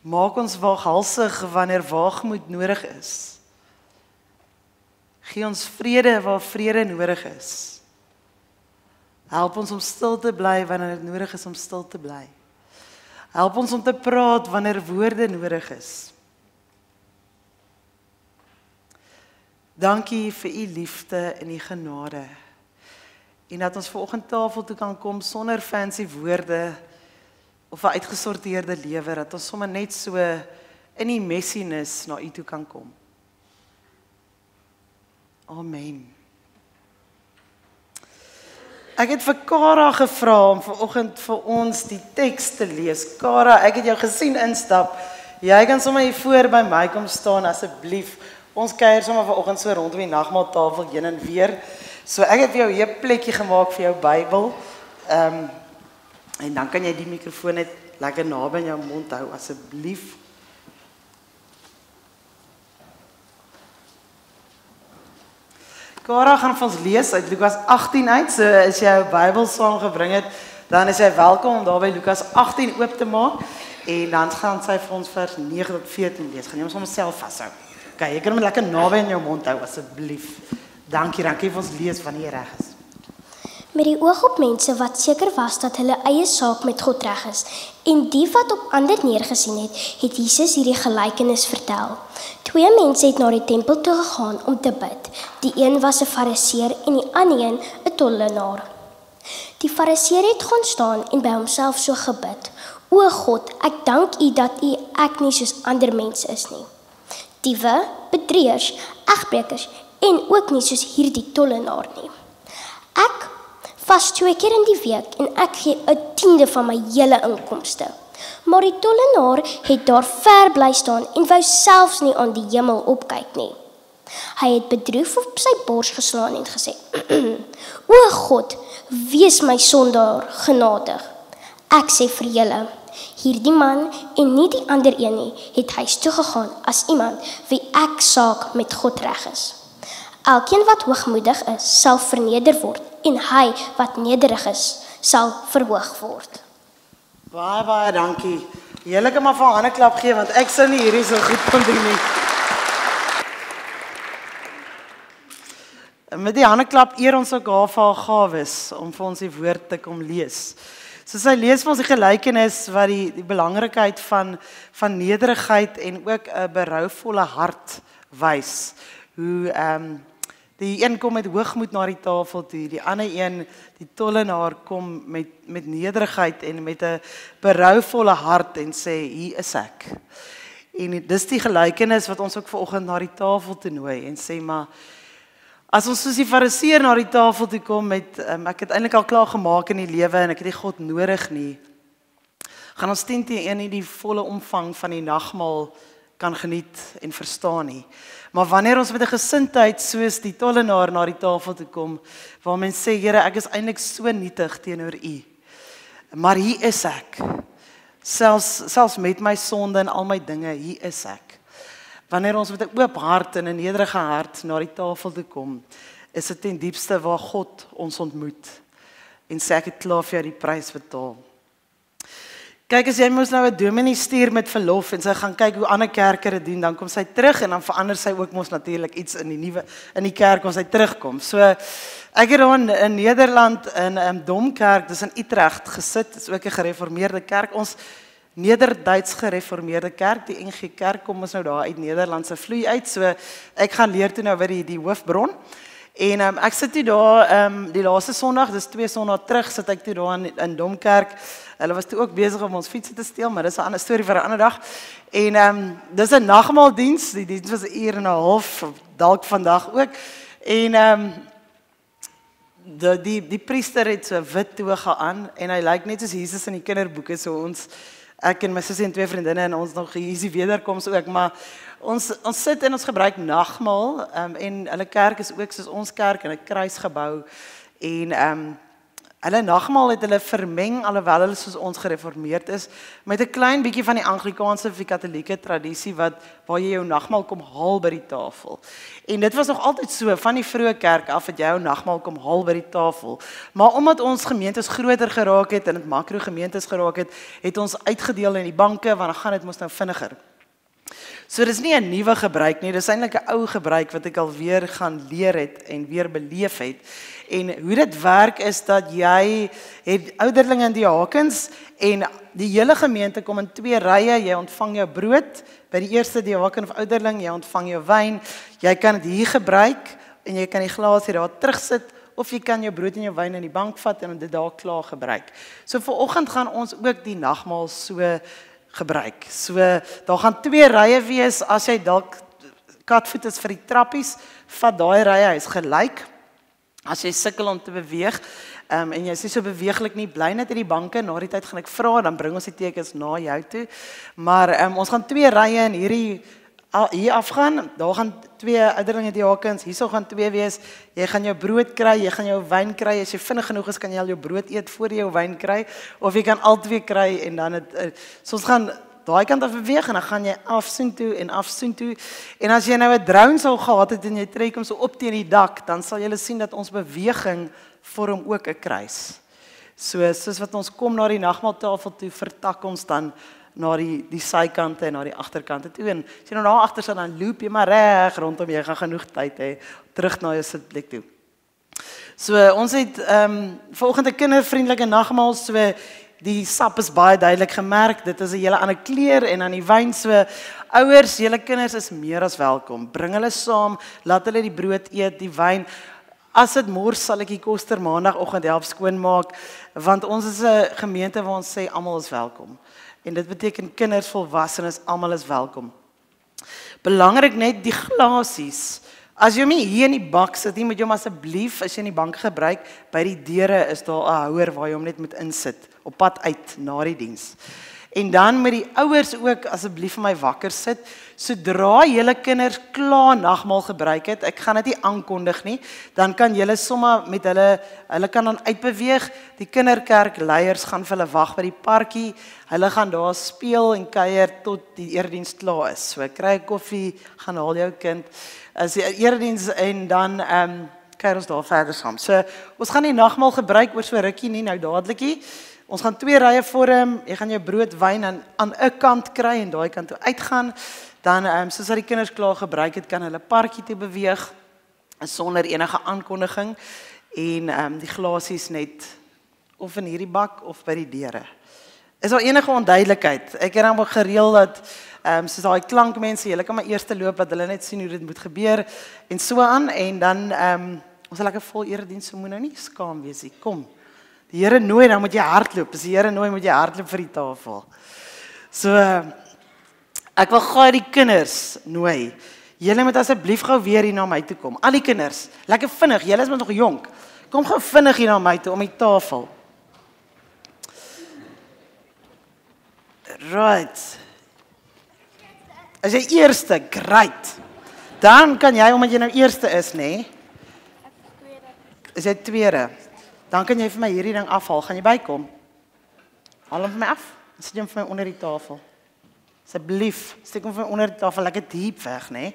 Maak ons waaghalsig wanneer waagmoed nodig is. Gee ons vrede waar vrede nodig is. Help ons om stil te bly wanneer dit nodig is om stil te bly. Help ons om te praat wanneer woorde nodig is. Dankie vir u liefde en u genade. En dat ons vanoggend tafel toe kan kom sonder fancy woorde of 'n uitgesorteerde lewe, dat ons sommer net so in die messiness na u toe kan kom. Amen. Ek het vir Kara gevra om vanoggend vir ons die teks te lees. Kara, ek het jou gesien instap. Jy kan sommer hier voor by my kom staan asseblief. Ons kuier sommer vanoggend so rondom die nagmaaltafel heen en weer. So ek het vir jou 'n plekjie gemaak vir jou Bybel. En dan kan jy die mikrofoon net lekker naby in jou mond hou asseblief. Kara gaan vir ons lees uit Lukas 18 uit. So as jy jou Bybel saamgebring het, dan is jy welkom om daar by Lukas 18 oop te maak. En dan gaan sy vir ons vers 9 tot 14 lees. Gaan jy ons homself vashou. Okay, jy kan hom lekker naby in jou mond hou asseblief. Dankie, dankie vir ons lees wanneer jy reg is. Met die oog op mense wat seker was dat hulle eie saak met God reg is en die wat op ander neergesien het, het Jesus hierdie gelykenis vertel. 2 mense het na die tempel toe gegaan om te bid. Die een was 'n Fariseer en die ander een 'n tollenaar. Die Fariseer het gaan staan en by homself so gebid: O God, ek dank U dat ek nie soos ander mense is nie. Diewe, bedrieërs, egbrekers en ook nie soos hierdie tollenaar nie. Ek vas 2 keer in die week en ek gee 1/10 van my hele inkomste. Maar die tollenaar het daar ver bly staan en wou selfs nie aan die hemel opkyk nie. Hy het bedroef op sy bors geslaan en gesê: O God, wees my sondaar genadig. Ek sê vir julle, hierdie man en nie die ander een nie, het huis toe gegaan as iemand wie ek saak met God reg is. Elkeen wat hoogmoedig is, sal verneder word en hy wat nederig is, sal verhoog word. Baie dankie. Julle kan maar vir 'n hande klap gee want ek sou nie hierdie so goed kon doen nie. Met die hande klap eer ons ook haar vir haar gawes om vir ons die woord te kom lees. So sy lees vir ons die gelykenis wat die belangrikheid van nederigheid en ook 'n berouvolle hart wys. Hoe die een kom met hoogmoed na die tafel toe, die ander een, die tollenaar, kom met nederigheid en met 'n berouvolle hart en sê, hier is ek. En dis die gelykenis wat ons ook vanoggend na die tafel toe nooi en sê, maar as ons soos die Fariseer na die tafel toe kom met, ek het eintlik al klaar gemaak in die lewe en ek het nie God nodig nie, gaan ons teen nie die volle omvang van die nagmaal kan geniet en verstaan nie. Maar wanneer ons met 'n gesindheid soos die tollenaar na die tafel toe kom, waar mens sê, Here, ek is eintlik so nietig teenoor U, maar hier is ek. Selfs met my sonde en al my dinge, hier is ek. Wanneer ons met 'n oop hart en 'n nederige hart na die tafel toe kom, is dit ten diepste waar God ons ontmoet en sê, ek het klaar vir jou die prys betaal. Kyk, as jy mos nou 'n dominee stuur met verlof en sy gaan kyk hoe ander kerke dit doen, dan kom sy terug en dan verander sy ook mos natuurlik iets in die kerk as sy terugkom. So ek het daar in Nederland in 'n Domkerk, dis in Utrecht gesit, dis ook 'n gereformeerde kerk. Ons Nederduits gereformeerde kerk, die NG Kerk, kom ons nou daar uit Nederlandse vloei uit. So ek gaan leer toe nou by die hoofbron. En ek sit toe daar die laaste Sondag, dis 2 Sondae terug, sit ek toe daar in Domkerk. Hulle was toe ook besig om ons fietsse te steel, maar dis 'n ander storie vir 'n ander dag. En dis 'n nagmaaldiens, die diens was 1 uur en 'n half, dalk vandag ook. En die priester het so 'n wit toga aan en hy lyk net soos Jesus in die kinderboeke, so ek en my sussie en 2 vriendinne en ons nog hierdie wederkoms ook, maar ons sit en ons gebruik nagmaal en hulle kerk is ook soos ons kerk in 'n kruisgebou en hulle nagmaal het hulle vermeng alhoewel hulle soos ons gereformeerd is met 'n klein bietjie van die Anglikaanse of die Katolieke tradisie waar jy jou nagmaal kom haal by die tafel. En dit was nog altyd so van die vroeë kerk af dat jy jou nagmaal kom haal by die tafel. Maar omdat ons gemeentes groter geraak het en dit makro gemeentes geraak het, het ons uitgedeel in die banke want dan gaan dit mos nou vinniger. So dis nie 'n nuwe gebruik nie, dis eintlik 'n ou gebruik wat ek al weer gaan leer het en weer beleef het. En hoe dit werk is dat jy het ouderlinge in die hakens en die hele gemeente kom in 2 rye, jy ontvang jou brood by die eerste diaken of ouderling, jy ontvang jou wyn, jy kan dit hier gebruik en jy kan die glasie daar terugsit of jy kan jou brood en jou wyn in die bank vat en dit daar klaar gebruik. So vanoggend gaan ons ook die nagmaal so gebruik. So daar gaan 2 rye wees, as jy dalk katvoet is vir die trappies, vat daai rye, hy's gelyk. As jy sukkel om te beweeg, en jy is nie so beweeglik nie, bly net in die banke, na die tyd gaan ek vra, dan bring ons die tekens na jou toe. Maar ons gaan 2 rye in hier afgaan, daar gaan 2 ouderlinge diakens, hierso gaan 2 wees, jy gaan jou brood kry, jy gaan jou wyn kry, as jy vinnig genoeg is, kan jy al jou brood eet voor jy jou wyn kry, of jy kan al 2 kry, en dan so ons gaan daai kant af beweeg, en dan gaan jy afsoontoe en afsoontoe, en as jy nou 'n drone sou gehad het, en jy trek hom so op teen die dak, dan sal jy sien dat ons beweging vorm ook 'n kruis. So, soos wat ons kom na die nagmaaltafel toe, vertak ons dan na die sykante en na die agterkante toe, en as jy nou daar agter sit, dan loop jy maar reg rondom, jy gaan genoeg tyd hê, terug na jou sitplek toe. So, ons het vanoggend 'n kindervriendelike nagmaal, so die sap is baie duidelik gemerk, dit is 'n hele ander kleur en aan die wyn, so ouers, julle kinders is meer as welkom, bring hulle saam, laat hulle die brood eet, die wyn. As dit mors, sal ek die koster maandagooggend help skoonmaak, want ons is 'n gemeente waar ons sê almal is welkom. En dit beteken kinders, volwassenes, almal is welkom. Belangrik net die glasies. As jy hom nie hier in die bak sit nie, moet jy hom asseblief, as jy in die bank gebruik, by die deure is daar 'n houer waar jy hom net moet insit, op pad uit na die diens. En dan moet die ouers ook asseblief vir my wakker sit, sodra julle kinders klaar nagmaal gebruik het, ek gaan dit nie aankondig nie, dan kan julle sommer met hulle kan dan uitbeweeg, die kinderkerkleiers gaan vir hulle wag by die parkie, hulle gaan daar speel en kuier tot die erediens klaar is. So kry 'n koffie, gaan haal jou kind, as die erediens en dan kuier ons daar verder saam. So ons gaan die nagmaal gebruik oor so rukkie nie, nou dadelikie. Ons gaan 2 rye vorm, jy gaan jou brood, wyn aan 'n kant kry en daai kant toe uitgaan. Dan soos dat die kinders klaar gebruik het, kan hulle parkie toe beweeg sonder enige aankondiging en die glasies net of in hierdie bak of by die deure. Is daar enige onduidelikheid? Ek het dan gereël dat soos daai klankmense, julle kan maar eers loop dat hulle net sien hoe dit moet gebeur en so aan, en dan ons sal lekker vol erediens, so moet nou nie skaam wees nie. Kom. Die Here nooi, dan moet jy hardloop. As die Here nooi, moet jy hardloop vir die tafel. So, ek wil gou die kinders nooi. Julle moet asseblief gou weer hier na my toe kom. Al die kinders, lekker vinnig, julle is nog jonk. Kom gou vinnig hier na my toe, om die tafel. Right. As jy eerste, great. Dan kan jy, omdat jy nou eerste is, nê? Is jy tweede? Dan kan jy vir my hierdie ding afhaal. Gaan jy bykom? Haal hom vir my af. Dan sit jy hom vir my onder die tafel. Asseblief, steek hom vir my onder die tafel, lekker diep weg, né?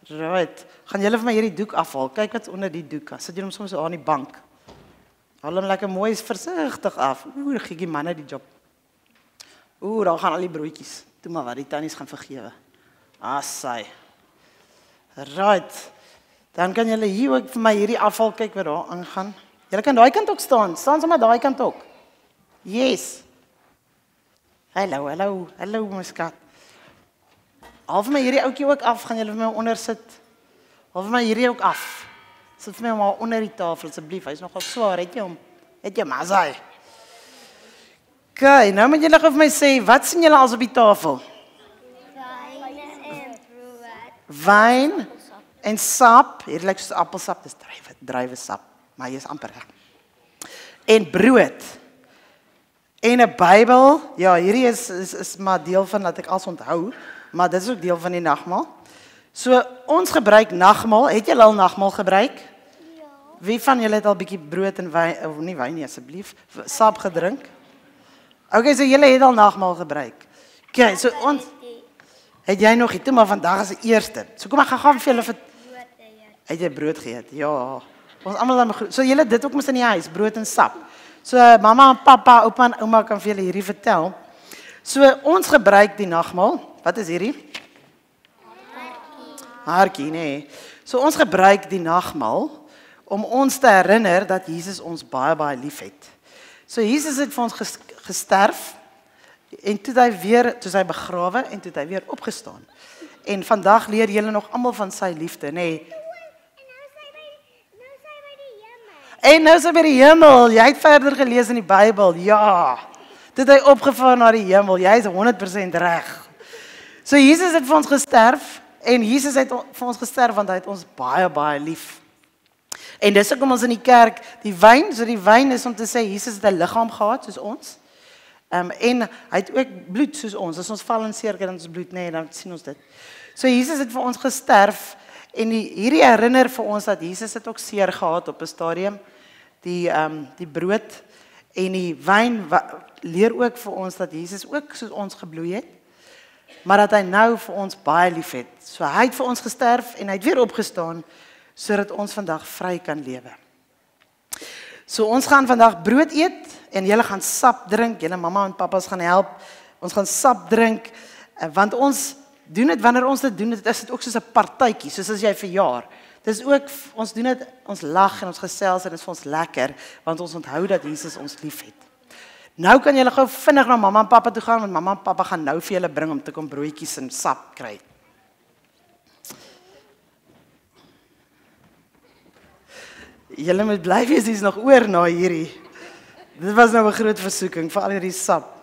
Right. Gaan julle vir my hierdie doek afhaal. Kyk wat's onder die doek. Sit jy hom soms so aan die bank. Haal hom lekker mooi versigtig af. Oeh, gee die manne die job. Oeh, daar gaan al die broodjies. Toe maar wat, die tannies gaan vergewe. Assai. Right. Dan kan julle hier ook vir my hierdie afhaal, kyk wat daar aangaan. Julle kan daai kant ook staan. Staan sommer daai kant ook. Yes. Hallo, my skat. Haal vir my hierdie ouetjie ook af, gaan julle vir my onder sit. Haal vir my hierdie ook af. Sit vir my maar onder die tafel asseblief. Hy's nogal swaar, het jy hom? Het jy Mazai? Okay, nou moet julle gou vir my sê, wat sien julle als op die tafel? Wyn en sap. Hier lyk soos appelsap, dis druiwesap, maar jy is amper reg. En brood. En 'n Bybel. Ja, hierdie is maar deel van dat ek als onthou, maar dit is ook deel van die nagmaal. So ons gebruik nagmaal. Het julle al nagmaal gebruik? Ja. Wie van julle het al bietjie brood en wyn, of nie wyn nie asseblief, sap gedrink? Okay, so julle het al nagmaal gebruik. Okay, so ons het jy nog nie, toe maar vandag is die eerste. So kom ek gaan vir julle vir het jy brood geëet? Ja. Ons almal dan so julle dit ook mos in die huis, brood en sap. So mamma en pappa, oupa en ouma kan vir julle hierdie vertel. So ons gebruik die nagmaal. Wat is hierdie? hartjie, nê. So ons gebruik die nagmaal om ons te herinner dat Jesus ons baie liefhet. So Jesus het vir ons gesterf en toe hy begrawe en toe hy weer opgestaan. En vandag leer julle nog almal van sy liefde, nê. En nou is hy by die hemel. Jy het verder gelees in die Bybel. Ja. Toe hy opgevaar na die hemel. Jy is 100% reg. So Jesus het vir ons gesterf en Jesus het vir ons gesterf want hy het ons baie lief. En dis hoekom ons in die kerk die wyn is om te sê Jesus het 'n liggaam gehad soos ons. En hy het ook bloed soos ons. As ons val en seer kry, dan ons bloed, nee, dan sien ons dit. So Jesus het vir ons gesterf en hierdie herinner vir ons dat Jesus het ook seer gehad op 'n stadium. Die brood en die wyn leer ook vir ons dat Jesus ook soos ons gebloei het, maar dat hy nou vir ons baie lief het. So hy het vir ons gesterf en hy het weer opgestaan sodat ons vandag vry kan lewe. So ons gaan vandag brood eet en julle gaan sap drink. Julle mamma en papas gaan help. Ons gaan sap drink want ons doen dit wanneer ons dit doen, dit is dit ook soos 'n partytjie, soos as jy verjaar. Dis ook ons doen dit, ons lag en ons gesels en dit is vir ons lekker want ons onthou dat Jesus ons liefhet. Nou kan julle gou vinnig na mamma en pappa toe gaan want mamma en pappa gaan nou vir julle bring om te kom broodjies en sap kry. Julle moet bly wees, dis nog oor na hierdie. Dit was nou 'n groot versoeking vir al hierdie sap.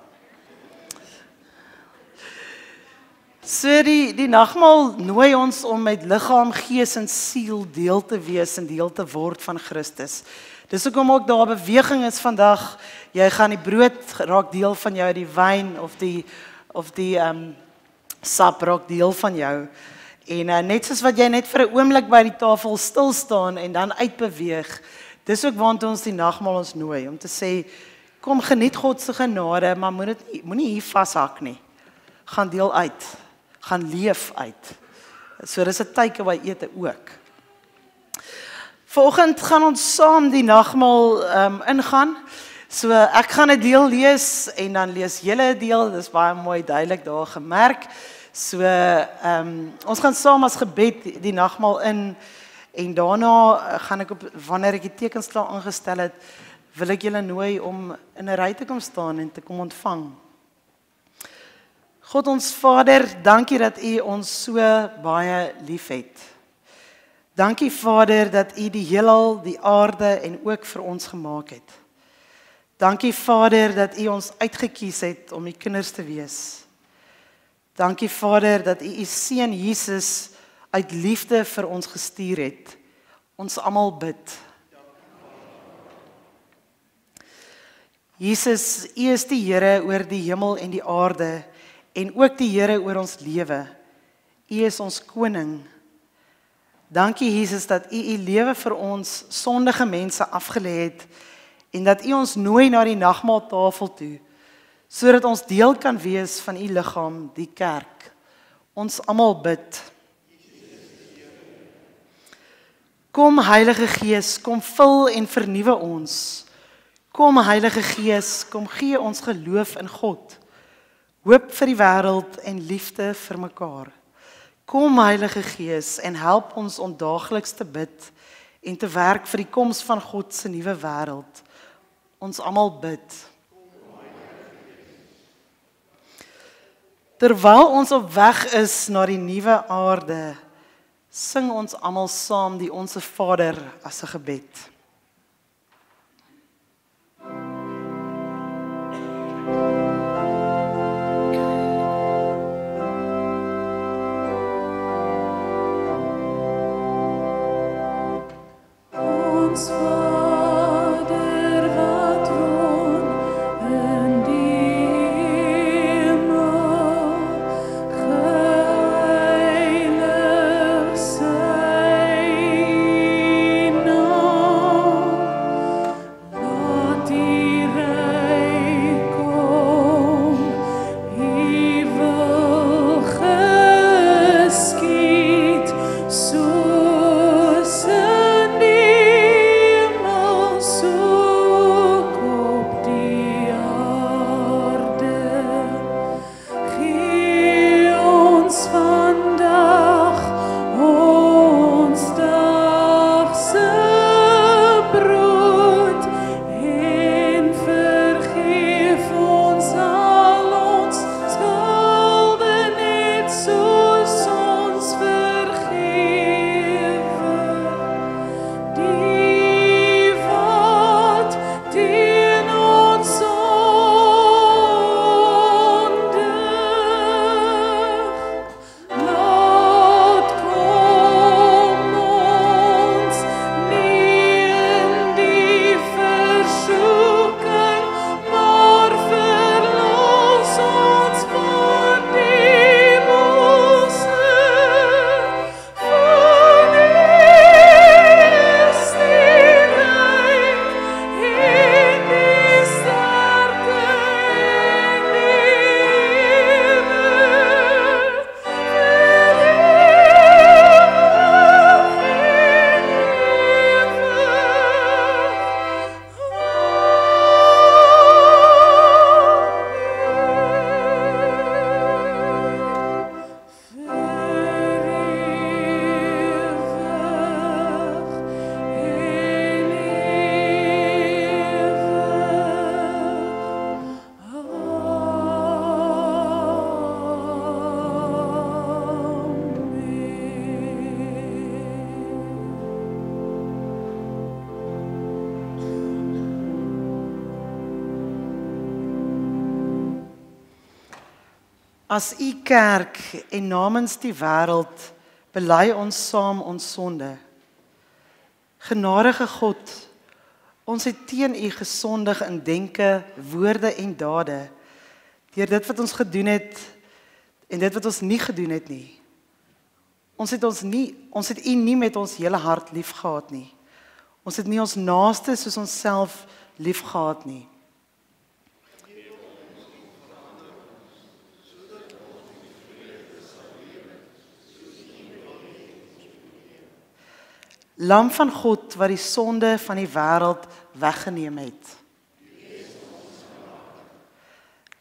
So die nagmaal nooi ons om met liggaam, gees en siel deel te wees en deel te word van Christus. Dis hoekom ook daar beweging is vandag. Jy gaan die brood raak deel van jou, die wyn of die sap raak deel van jou. En net soos wat jy net vir 'n oomblik by die tafel stil staan en dan uitbeweeg, dis ook waant ons die nagmaal ons nooi om te sê kom geniet God se genade, maar moenie hier vashak nie. Gaan deel uit. Gaan leef uit. So dis 'n takeaway ete ook. Vanoggend gaan ons saam die nagmaal ingaan. So ek gaan 'n deel lees en dan lees julle 'n deel. Dis baie mooi duidelik daar gemerk. So ons gaan saam as gebed die nagmaal in en daarna gaan ek wanneer ek die tekensklaar aangestel het, wil ek julle nooi om in 'n ry te kom staan en te kom ontvang. God ons Vader, dankie dat U ons so baie liefhet. Dankie Vader dat U die heelal, die aarde en ook vir ons gemaak het. Dankie Vader dat U ons uitgekies het om U kinders te wees. Dankie Vader dat U seun Jesus uit liefde vir ons gestuur het. Ons almal bid. Jesus, U is die Here oor die hemel en die aarde en ook die Here oor ons lewe. U is ons koning. Dankie Jesus dat U lewe vir ons sondige mense afgelê het en dat U ons nooi na die nagmaaltafel toe sodat ons deel kan wees van U liggaam, die kerk. Ons almal bid. Kom Heilige Gees, kom vul en vernuwe ons. Kom Heilige Gees, kom gee ons geloof in God. Hoop vir die wêreld en liefde vir mekaar. Kom Heilige Gees en help ons om daagliks te bid en te werk vir die koms van God se nuwe wêreld. Ons almal bid. Terwyl ons op weg is na die nuwe aarde, sing ons almal saam die Onse Vader as 'n gebed. Ons Vader wat woon in die hemel, geheilig sy naam. As u kerk en namens die wêreld bely ons saam ons sonde. Genadige God, ons het teen u gesondig in denke, woorde en dade, deur dit wat ons gedoen het en dit wat ons nie gedoen het nie. Ons het u nie met ons hele hart liefgehad nie. Ons het nie ons naaste soos onsself liefgehad nie. Lam van God wat die sonde van die wêreld weggeneem het.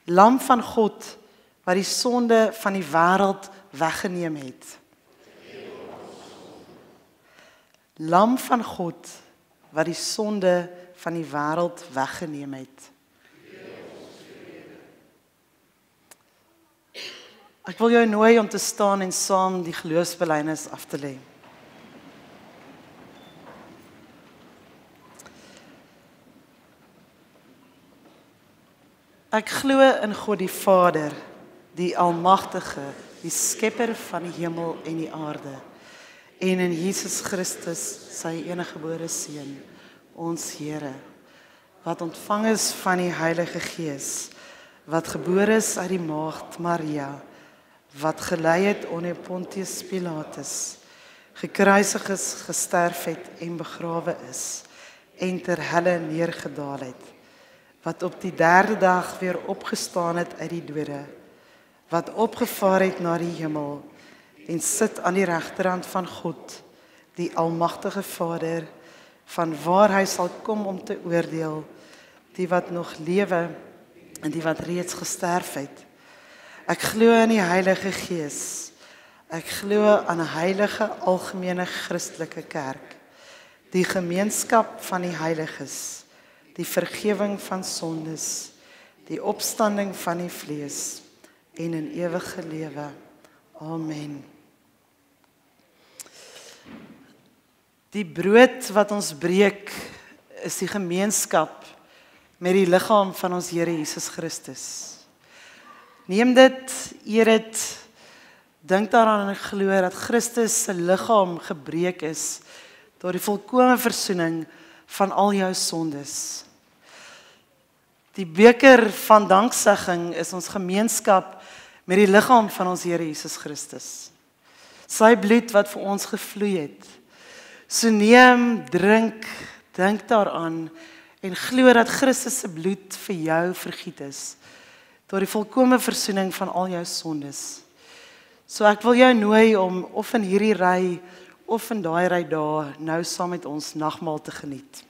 Lam van God wat die sonde van die wêreld weggeneem het. Lam van God wat die sonde van die wêreld weggeneem het. Ek wil jou nooi om te staan en saam die geloofsbelijdenis af te lê. Ek glo in God die Vader, die Almagtige, die Skepper van die hemel en die aarde, en in Jesus Christus, sy eniggebore Seun, ons Here, wat ontvang is van die Heilige Gees, wat gebore is uit die maagd Maria, wat gelei het onder Pontius Pilatus, gekruisig is, gesterf het en begrawe is, en ter helle neergedaal het, wat op die 3de dag weer opgestaan het uit die dode, wat opgevaar het na die hemel, en sit aan die regterhand van God, die Almagtige Vader, van waar hy sal kom om te oordeel, die wat nog lewe, en die wat reeds gesterf het. Ek glo in die Heilige Gees, ek glo aan 'n heilige algemene Christelike kerk, die gemeenskap van die heiliges, die vergifnis van sondes, die opstanding van die vlees en in ewige lewe. Amen. Die brood wat ons breek is die gemeenskap met die liggaam van ons Here Jesus Christus. Neem dit, eer dit, dink daaraan en glo dat Christus se liggaam gebreek is tot die volkomme versoening van al jou sondes. Die beker van danksegging is ons gemeenskap met die liggaam van ons Here Jesus Christus. Sy bloed wat vir ons gevloei het. So neem, drink, dink daaraan en glo dat Christus se bloed vir jou vergiet is tot die volkomme versoening van al jou sondes. So ek wil jou nooi om of in hierdie ry of in daai ry daar nou saam met ons nagmaal te geniet.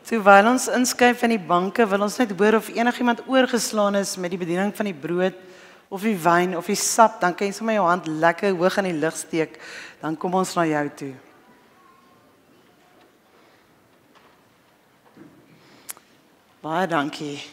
Terwyl ons inskuif in die banke, wil ons net hoor of enigiemand oorgeslaan is met die bediening van die brood of die wyn of die sap, dan kan jy sommer jou hand lekker hoog in die lug steek, dan kom ons na jou toe. Baie dankie.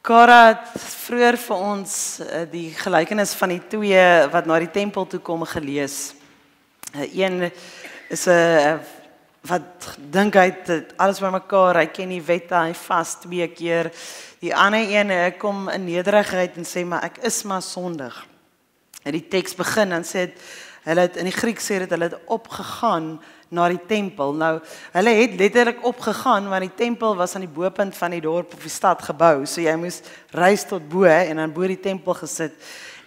Cara het vroeër vir ons die gelykenis van die twee wat na die tempel toe kom gelees. Een is 'n wat dink hy het alles bymekaar, hy ken die wette, hy vas 2 keer. Die ander een kom in nederigheid en sê maar ek is maar sondig. En die teks begin en sê hulle het in die Grieks sê dit hulle het opgegaan na die tempel. Nou, hulle het letterlik opgegaan want die tempel was aan die bopunt van die dorp of die stad gebou. So jy moes reis tot bo en dan bo die tempel gesit.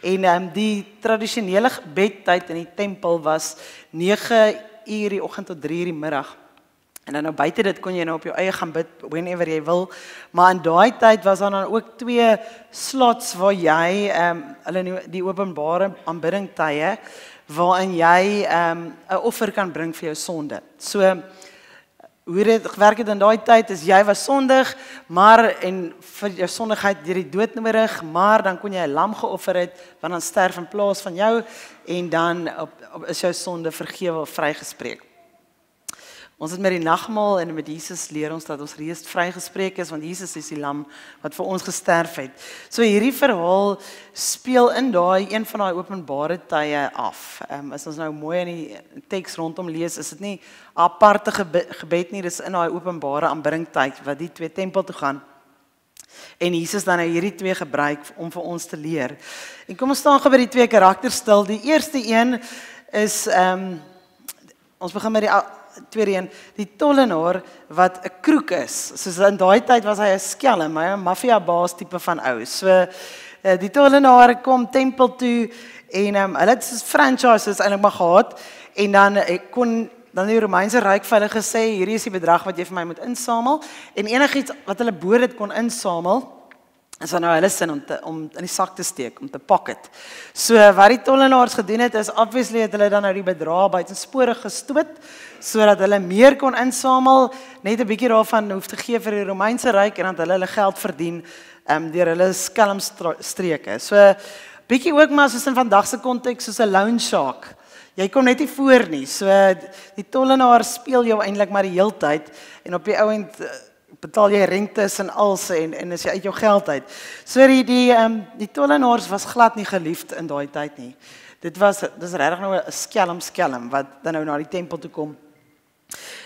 En die tradisionele gebedtyd in die tempel was 9 uur die oggend tot 3 uur die middag. En dan nou buite dit kon jy nou op jou eie gaan bid whenever jy wil. Maar in daai tyd was daar dan ook 2 slots waar jy hulle die openbare aanbiddingtye waarin jy 'n offer kan bring vir jou sonde. So hoe dit gewerk het in daai tyd is jy was sondig, maar en vir jou sondigheid deur die dood nodig, maar dan kon jy 'n lam geoffer het wat dan sterf in plaas van jou en dan is jou sonde vergewe of vrygespreek. Ons het met die nagmaal en met Jesus leer ons dat ons reeds vrygespreek is want Jesus is die lam wat vir ons gesterf het. So hierdie verhaal speel in een van daai openbare tye af. As ons nou mooi in die teks rondom lees, is dit nie 'n aparte gebed nie, dis in daai openbare aanbiddingtyd wat die twee tempel toe gaan. En Jesus dan nou hierdie twee gebruik om vir ons te leer. En kom ons staan gou by die twee karakters stil. Die eerste een is ons begin met die tweede een, die tollenaar wat 'n kroek is. Soos in daai tyd was hy 'n skelm, 'n maffia-baas tipe van ou. So die tollenaar kom tempel toe en hulle het soos franchises eintlik maar gehad en dan kon die Romeinse ryk vir hulle gesê hierdie is die bedrag wat jy vir my moet insamel en enigiets wat hulle bo dit kon insamel is dan nou hulle sin om in die sak te steek, om te pocket. So wat die tollenaars gedoen het is obviously het hulle dan nou die bedrag buitensporig gestoot sodat hulle meer kon insamel, net 'n bietjie daarvan hoef te gee vir die Romeinse ryk en dan hulle geld verdien deur hulle skelmstreke. So bietjie ook maar soos in vandag se konteks soos 'n loan shark. Jy kom net nie voor nie. So die tollenaar speel jou eintlik maar die heeltyd en op die ouend betaal jy rentes en als en is jy uit jou geld uit. So die tollenaars was glad nie geliefd in daai tyd nie. Dis regtig nou 'n skelm wat dan nou na die tempel toe kom.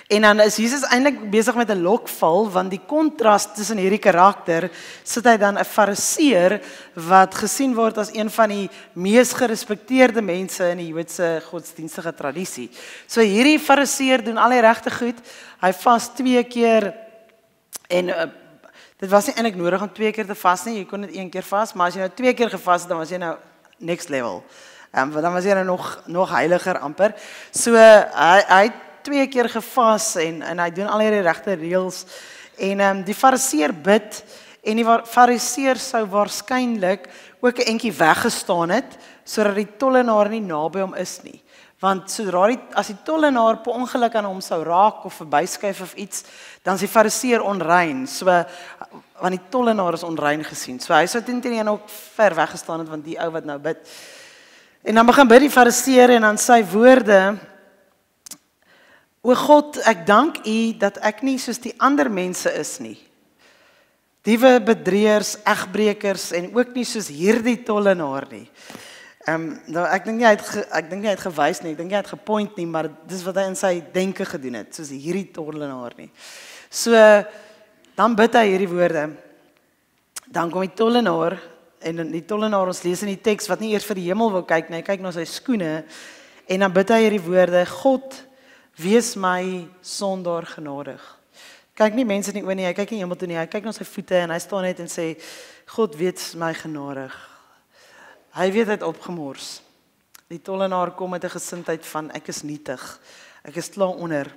En dan is Jesus eintlik besig met 'n lokval want die kontras tussen hierdie karakter sit hy dan 'n fariseer wat gesien word as een van die mees gerespekteerde mense in die Joodse godsdienstige tradisie. So hierdie fariseer doen al die regte goed. Hy vas 2 keer en dit was nie eintlik nodig om 2 keer te vas nie. Jy kon dit 1 keer vas, maar as jy nou 2 keer gevas het, dan was jy nou next level. Want dan was jy nou nog heiliger amper. So hy het 2 keer gevas en hy doen al hierdie regte reëls en die fariseer bid en die fariseer sou waarskynlik ook 'n entjie weggestaan het sodat die tollenaar nie naby hom is nie. Want as die tollenaar per ongeluk aan hom sou raak of verbyskuif of iets, dan is die fariseer onrein. So want die tollenaar is onrein gesien. So hy sou teen ook ver weggestaan het want die ou wat nou bid. En dan begin bid die fariseer en dan sy woorde: O God, ek dank U dat ek nie soos die ander mense is nie. Diewe, bedrieërs, egbrekers en ook nie soos hierdie tollenaar nie. Nou ek dink nie hy het gewys nie, ek dink nie hy het gepoint nie, maar dis wat hy in sy denke gedoen het, soos hierdie tollenaar nie. So dan bid hy hierdie woorde. Dan kom die tollenaar en die tollenaar, ons lees in die teks wat nie eers vir die hemel wil kyk nie, hy kyk na sy skoene en dan bid hy hierdie woorde: God, wees my sondaar genadig. Kyk nie mense in die oë nie, hy kyk nie hemel toe nie, hy kyk na sy voete en hy staan net en sê: God, wees my genadig. Hy weet hy het opgemors. Die tollenaar kom met 'n gesindheid van ek is nietig, ek is klaar onder.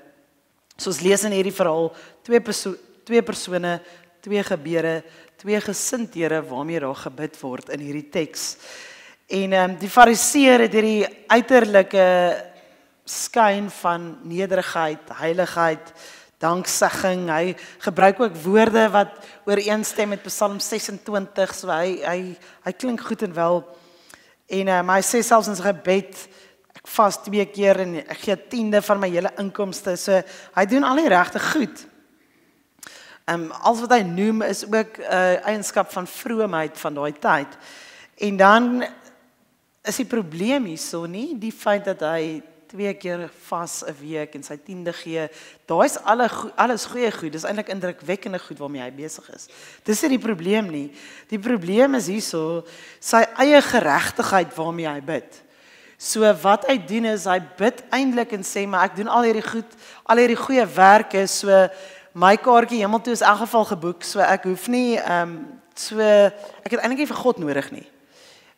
So ons lees in hierdie verhaal twee persone, twee gebeure, twee gesindhede waarmee daar gebid word in hierdie teks. En die fariseer het hierdie uiterlike skyn van nederigheid, heiligheid, danksegging. Hy gebruik ook woorde wat ooreenstem met Psalm 26, so hy klink goed en wel. En hy sê selfs in sy gebed, ek vas 2 keer en ek gee 10de van my hele inkomste. So hy doen al die regte goed. Alles wat hy noem is ook 'n eienskap van vroomheid van daai tyd. En dan is die probleem hierso nie die feit dat hy 2 keer vas 'n week en sy 10de gee. Daai is alles goeie goed. Dis eintlik indrukwekkende goed waarmee hy besig is. Dis nie die probleem nie. Die probleem is hierso sy eie geregtigheid waarmee hy bid. So wat hy doen is hy bid eintlik en sê maar ek doen al hierdie goeie werke, so my kaartjie hemel toe is in elk geval geboek, so ek hoef nie ek het eintlik nie vir God nodig nie.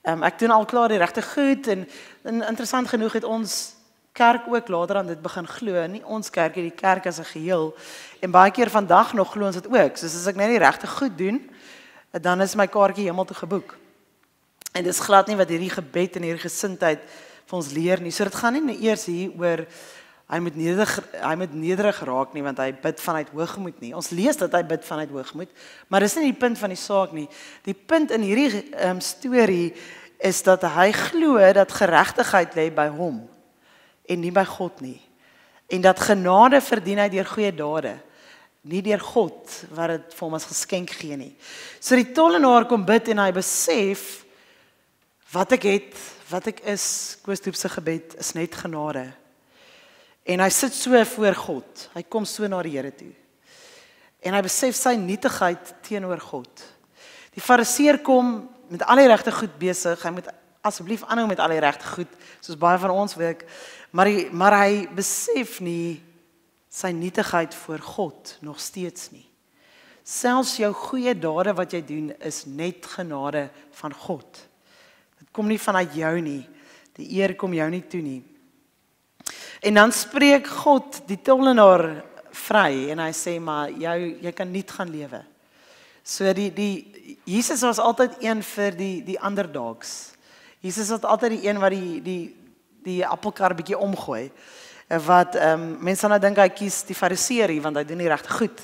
Ek doen al klaar die regte goed en interessant genoeg het ons kerk ook later aan dit begin glo, nie ons kerkie, die kerk as 'n geheel. En baie keer vandag nog glo ons dit ook. Soos as ek net die regte goed doen, dan is my kaartjie hemel toe geboek. En dis glad nie wat hierdie gebed en hierdie gesindheid vir ons leer nie. So dit gaan nie eers hier oor hy moet nederig raak nie, want hy bid vanuit hoogmoed nie. Ons lees dat hy bid vanuit hoogmoed, maar dis nie die punt van die saak nie. Die punt in hierdie storie is dat hy glo dat geregtigheid lê by hom en nie by God nie. En dat genade verdien hy deur goeie dade, nie deur God wat dit vir hom as geskenk gee nie. So die tollenaar kom bid en hy besef wat ek het, wat ek is, Koos Toep se gebed is net genade. En hy sit so voor God. Hy kom so na die Here toe. En hy besef sy nietigheid teenoor God. Die fariseer kom met al die regte goed besig. Hy moet asseblief aanhou met al die regte goed, soos baie van ons werk. Maar hy besef nie sy nietigheid voor God nog steeds nie. Selfs jou goeie dade wat jy doen is net genade van God. Dit kom nie vanuit jou nie. Die eer kom jou nie toe nie. En dan spreek God die tollenaar vry en hy sê maar jy kan nie gaan lewe. So Jesus was altyd een vir die underdogs. Jesus was altyd die een wat die appelkar bietjie omgooi. Wat mense nou dink hy kies die fariseer want hy doen die regte goed.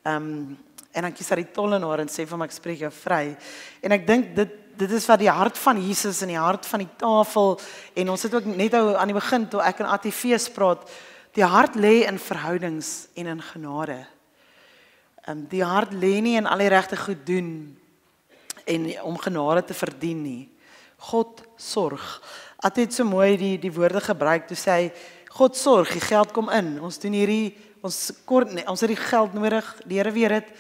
En dan kies hy die tollenaar en sê vir hom ek spreek jou vry. En ek dink dit is wat die hart van Jesus en die hart van die tafel, en ons het ook net aan die begin toe ek en ATV's praat, die hart lê in verhoudings en in genade. Die hart lê nie in al die regte goed doen en om genade te verdien nie. God sorg. At het so mooi die woorde gebruik toe sê hy, God sorg, die geld kom in. Ons doen ons het die geld nodig, die Here weet dit.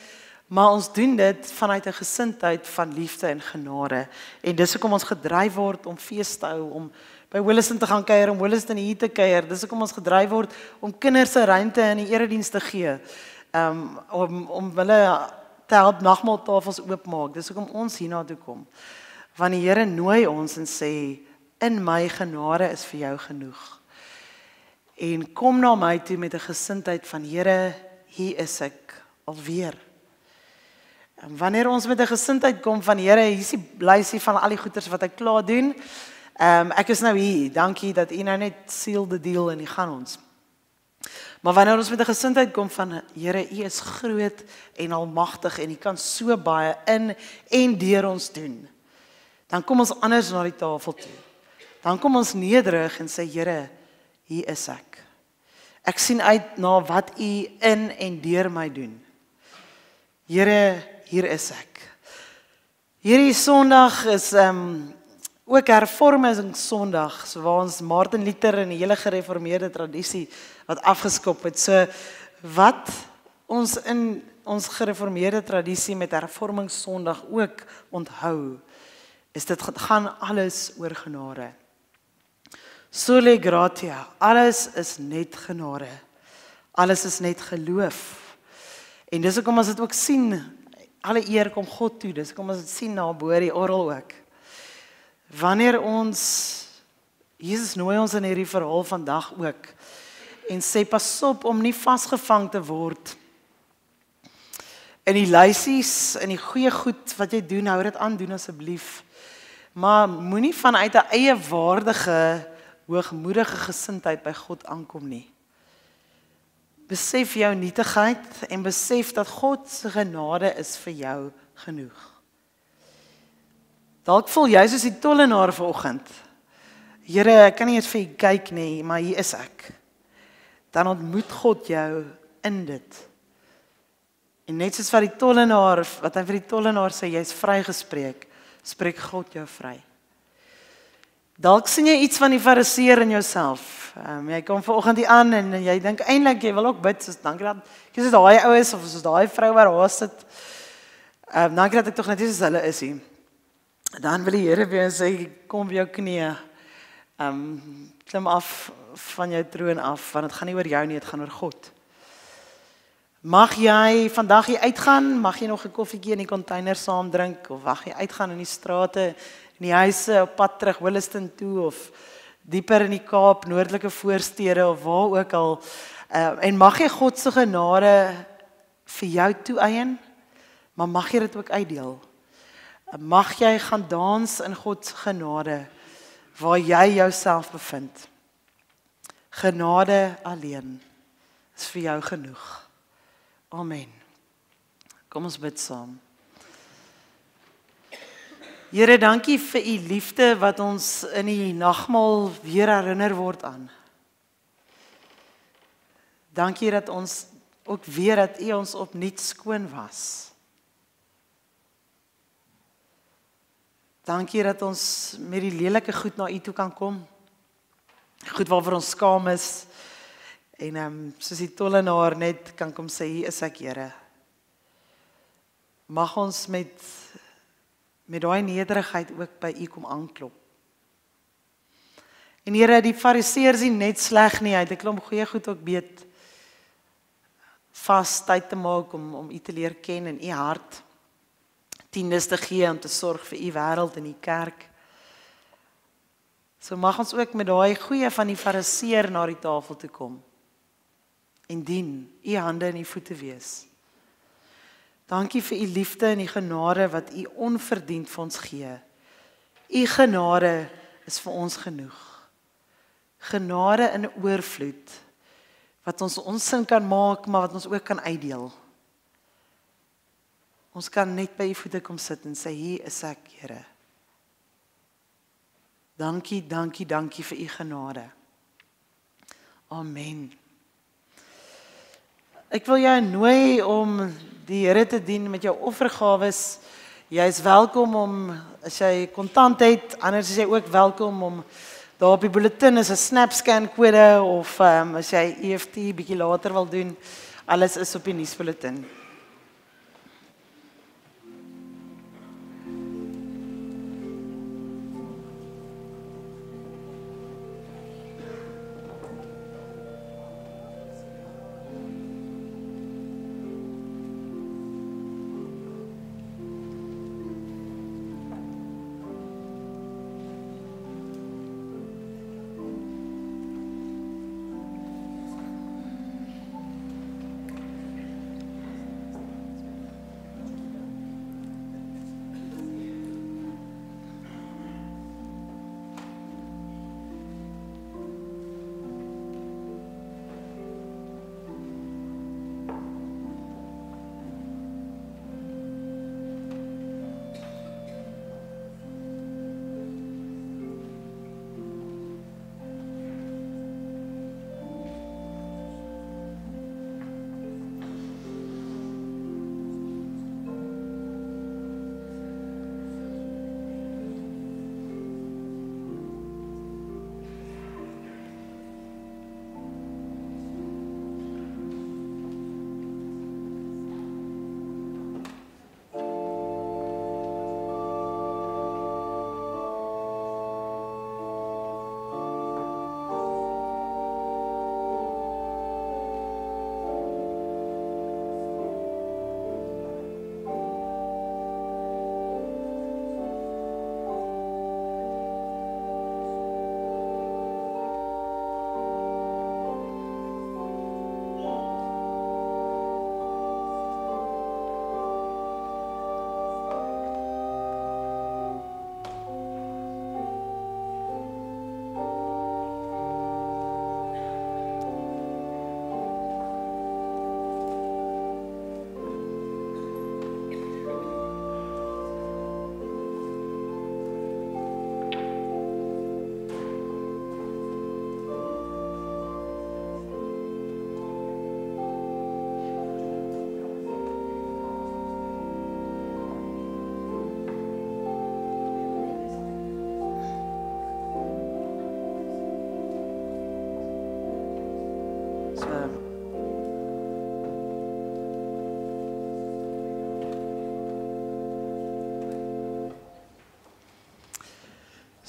Maar ons doen dit vanuit 'n gesindheid van liefde en genade. En dis hoekom ons gedryf word om fees te hou, om by Williston te gaan kuier, om Williston hier te kuier. Dis hoekom ons gedryf word om kinders se ruimte in die erediens te gee. Om hulle te help nagmaaltafels oopmaak. Dis hoekom ons hiernatoe kom. Want die Here nooi ons en sê, in my genade is vir jou genoeg. En kom na my toe met 'n gesindheid van Here, hier is ek alweer. En wanneer ons met 'n gesindheid kom van Here, hier is die lysie van al die goeders wat ek klaar doen. Ek is nou hier. Dankie dat u nou net seal the deal en u gaan ons. Maar wanneer ons met 'n gesindheid kom van Here, u is groot en almagtig en u kan so baie in en deur ons doen. Dan kom ons anders na die tafel toe. Dan kom ons nederig en sê Here, hier is ek. Ek sien uit na wat u in en deur my doen. Here, hier is ek. Hierdie Sondag is ook hervormingssondag, so waar ons Martin Luther en die hele gereformeerde tradisie wat afgeskop het. So wat ons in ons gereformeerde tradisie met hervormingssondag ook onthou, is dit gaan alles oor genade. Sole gratia, alles is net genade. Alles is net geloof. En dis hoekom ons dit ook sien, alle eer kom God toe, dis hoekom ons dit sien na bo die orgel ook. Wanneer ons, Jesus nooi ons in hierdie verhaal vandag ook, en sê pas op om nie vasgevang te word in die luisies en die goeie goed wat jy doen, hou dit aan doen asseblief. Maar moenie vanuit 'n eie waardige, hoogmoedige gesindheid by God aankom nie. Besef jou nietigheid en besef dat God se genade is vir jou genoeg. Dalk voel jy soos die tollenaar vanoggend. Here, ek kan nie eens vir u kyk nie, maar hier is ek. Dan ontmoet God jou in dit. En net soos wat hy vir die tollenaar sê, jy's vrygespreek, spreek God jou vry. Dalk sien jy iets van die fariseer in jouself. Jy kom vanoggend hier aan en jy dink eintlik jy wil ook bid, soos dankie dat jy soos daai oues of soos daai vrou waar daar sit. Dankie dat ek tog net soos hulle is hier. Dan wil die Here vir jou sê, kom op jou knieë. Klim af van jou troon af, want dit gaan nie oor jou nie, dit gaan oor God. Mag jy vandag hier uitgaan, mag jy nog 'n koffietjie in die container saam drink, of mag jy uitgaan in die strate, in die huise, op pad terug Williston toe, of dieper in die Kaap, noordelike voorstede, of waar ook al, en mag jy God se genade vir jou toeëien, maar mag jy dit ook uitdeel. Mag jy gaan dans in God se genade, waar jy jouself bevind. Genade alleen is vir jou genoeg. Amen. Kom ons bid saam. Here, dankie vir u liefde wat ons in die nagmaal weer herinner word aan. Dankie dat ons ook weet dat u ons opnuut skoon was. Dankie dat ons met die lelike goed na u toe kan kom. Goed waarvoor ons skaam is. En soos die tollenaar net kan kom sê, hier is ek, Here. Mag ons met daai nederigheid ook by u kom aanklop. En Here, die fariseërs is net sleg nie, hy het 'n klomp goeie goed ook weet. Vas tyd te maak om u te leer ken in u hart. Tiendes te gee om te sorg vir u wêreld en u kerk. So mag ons ook met daai goeie van die fariseer na die tafel toe kom. En dien, u hande en u voete wees. Dankie vir u liefde en die genade wat u onverdiend vir ons gee. U genade is vir ons genoeg. Genade in oorvloed, wat ons onsin kan maak, maar wat ons ook kan uitdeel. Ons kan net by u voete kom sit en sê, hier is ek, Here. Dankie, dankie, dankie vir u genade. Amen. Ek wil jou nooi om die Here te dien met jou offergawes. Jy is welkom om, as jy kontant het, anders is jy ook welkom om, daar op die bulletin is 'n SnapScan kode, of as jy EFT bietjie later wil doen, alles is op die nuusbulletin.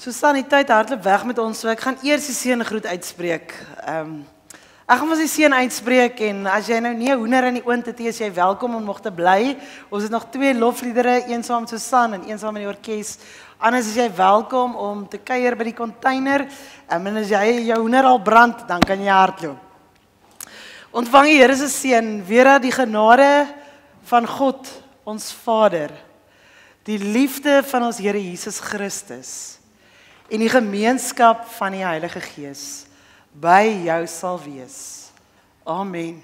Susan, die tyd hardloop weg met ons, so ek gaan eers die seëngroet uitspreek. Ek gaan vir die seën uitspreek en as jy nou nie 'n hoender in die oond het, is jy welkom om nog te bly. Ons het nog 2 lofliedere, een saam met Susan en een saam met die orkes. Anders is jy welkom om te kuier by die container. En as jy jou hoender al brand, dan kan jy hardloop. Ontvang die Here se seën, weer die genade van God, ons Vader, die liefde van ons Here Jesus Christus en die gemeenskap van die Heilige Gees by jou sal wees. Amen.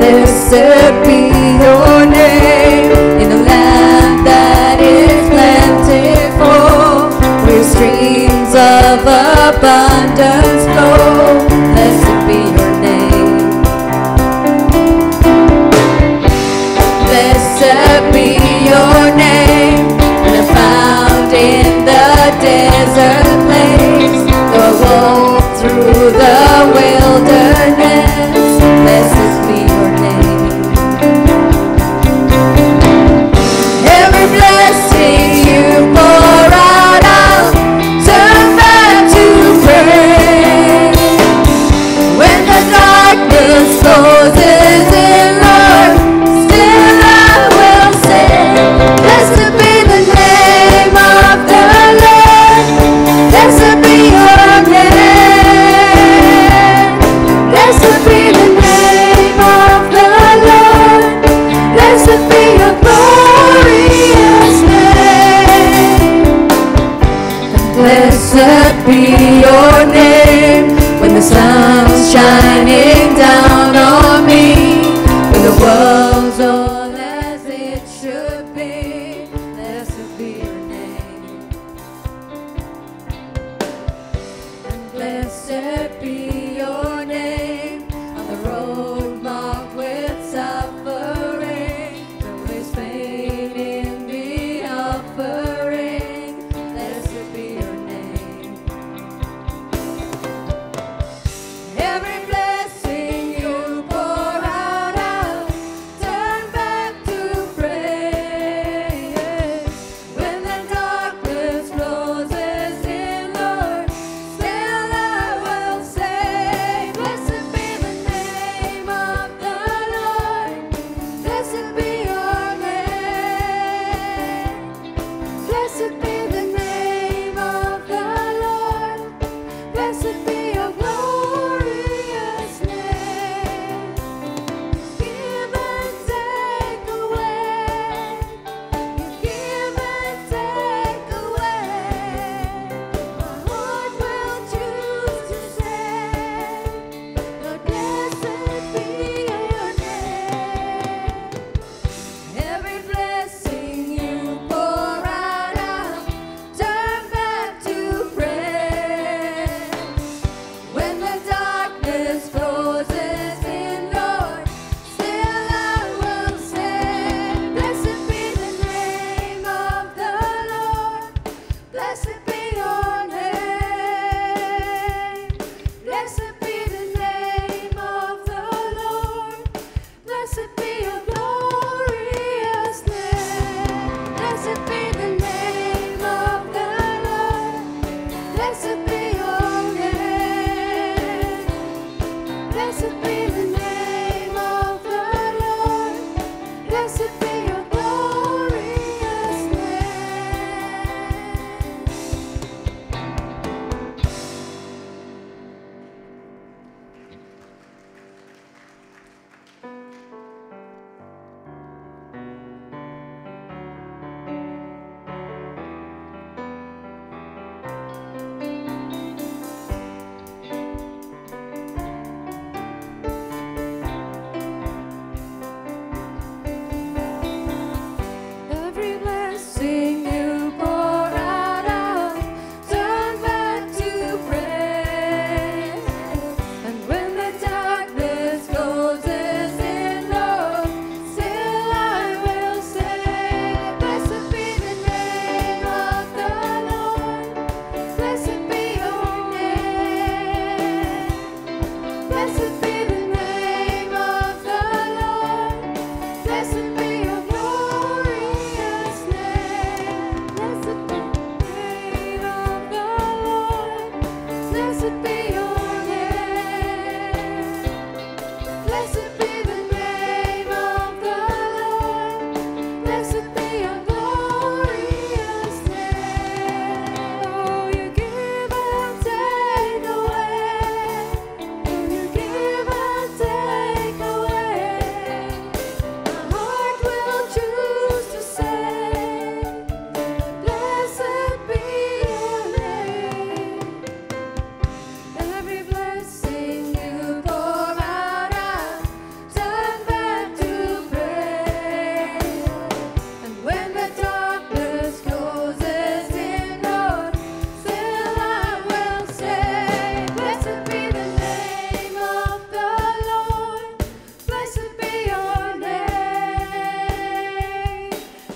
Blessed be your name in the land that is plentiful, where streams of abundance flow. Blessed be your name. Blessed be your name, and found in the desert place, the walk through the wilderness. Blessed be your name. Every blessing you pour out, I'll turn back to praise. When the darkness closes in, Lord, still I will say, blessed be the name of the Lord. Blessed be your name. Blessed be the name of the Lord. Blessed be your glorious name. Blessed be your name when the sun's shining down on me, when the world's all as it should be. Blessed be your name. And blessed be your name on the road marked with suffering. There is pain in the offering. Blessed be your name. Every blessing you pour out, I'll turn back to praise. When the darkness closes in, Lord, still I will say, Blessed be your name. Blessed be the name of the Lord. Blessed be your glorious name. Oh, you give and take away. You give and take away. My heart will choose to say, blessed be your name. Every blessing you pour out, I turn back to praise. And when the darkness closes in, Lord, still I will say, blessed be the name of the Lord. Blessed be your name.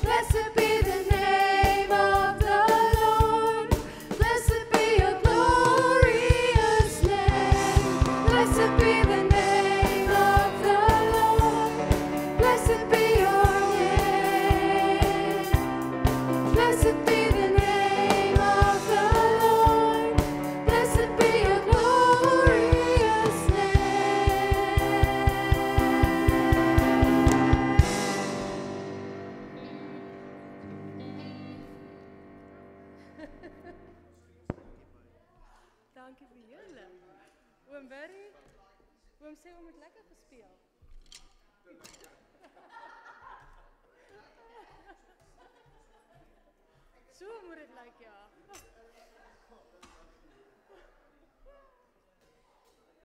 Blessed be the name of the Lord. Blessed be your glorious name. Blessed be the name of the Lord. Blessed be your name. Blessed be the name of the Lord. Blessed be your glorious Dankie vir julle. Oom Barry, oom sê om het lekker gespeel.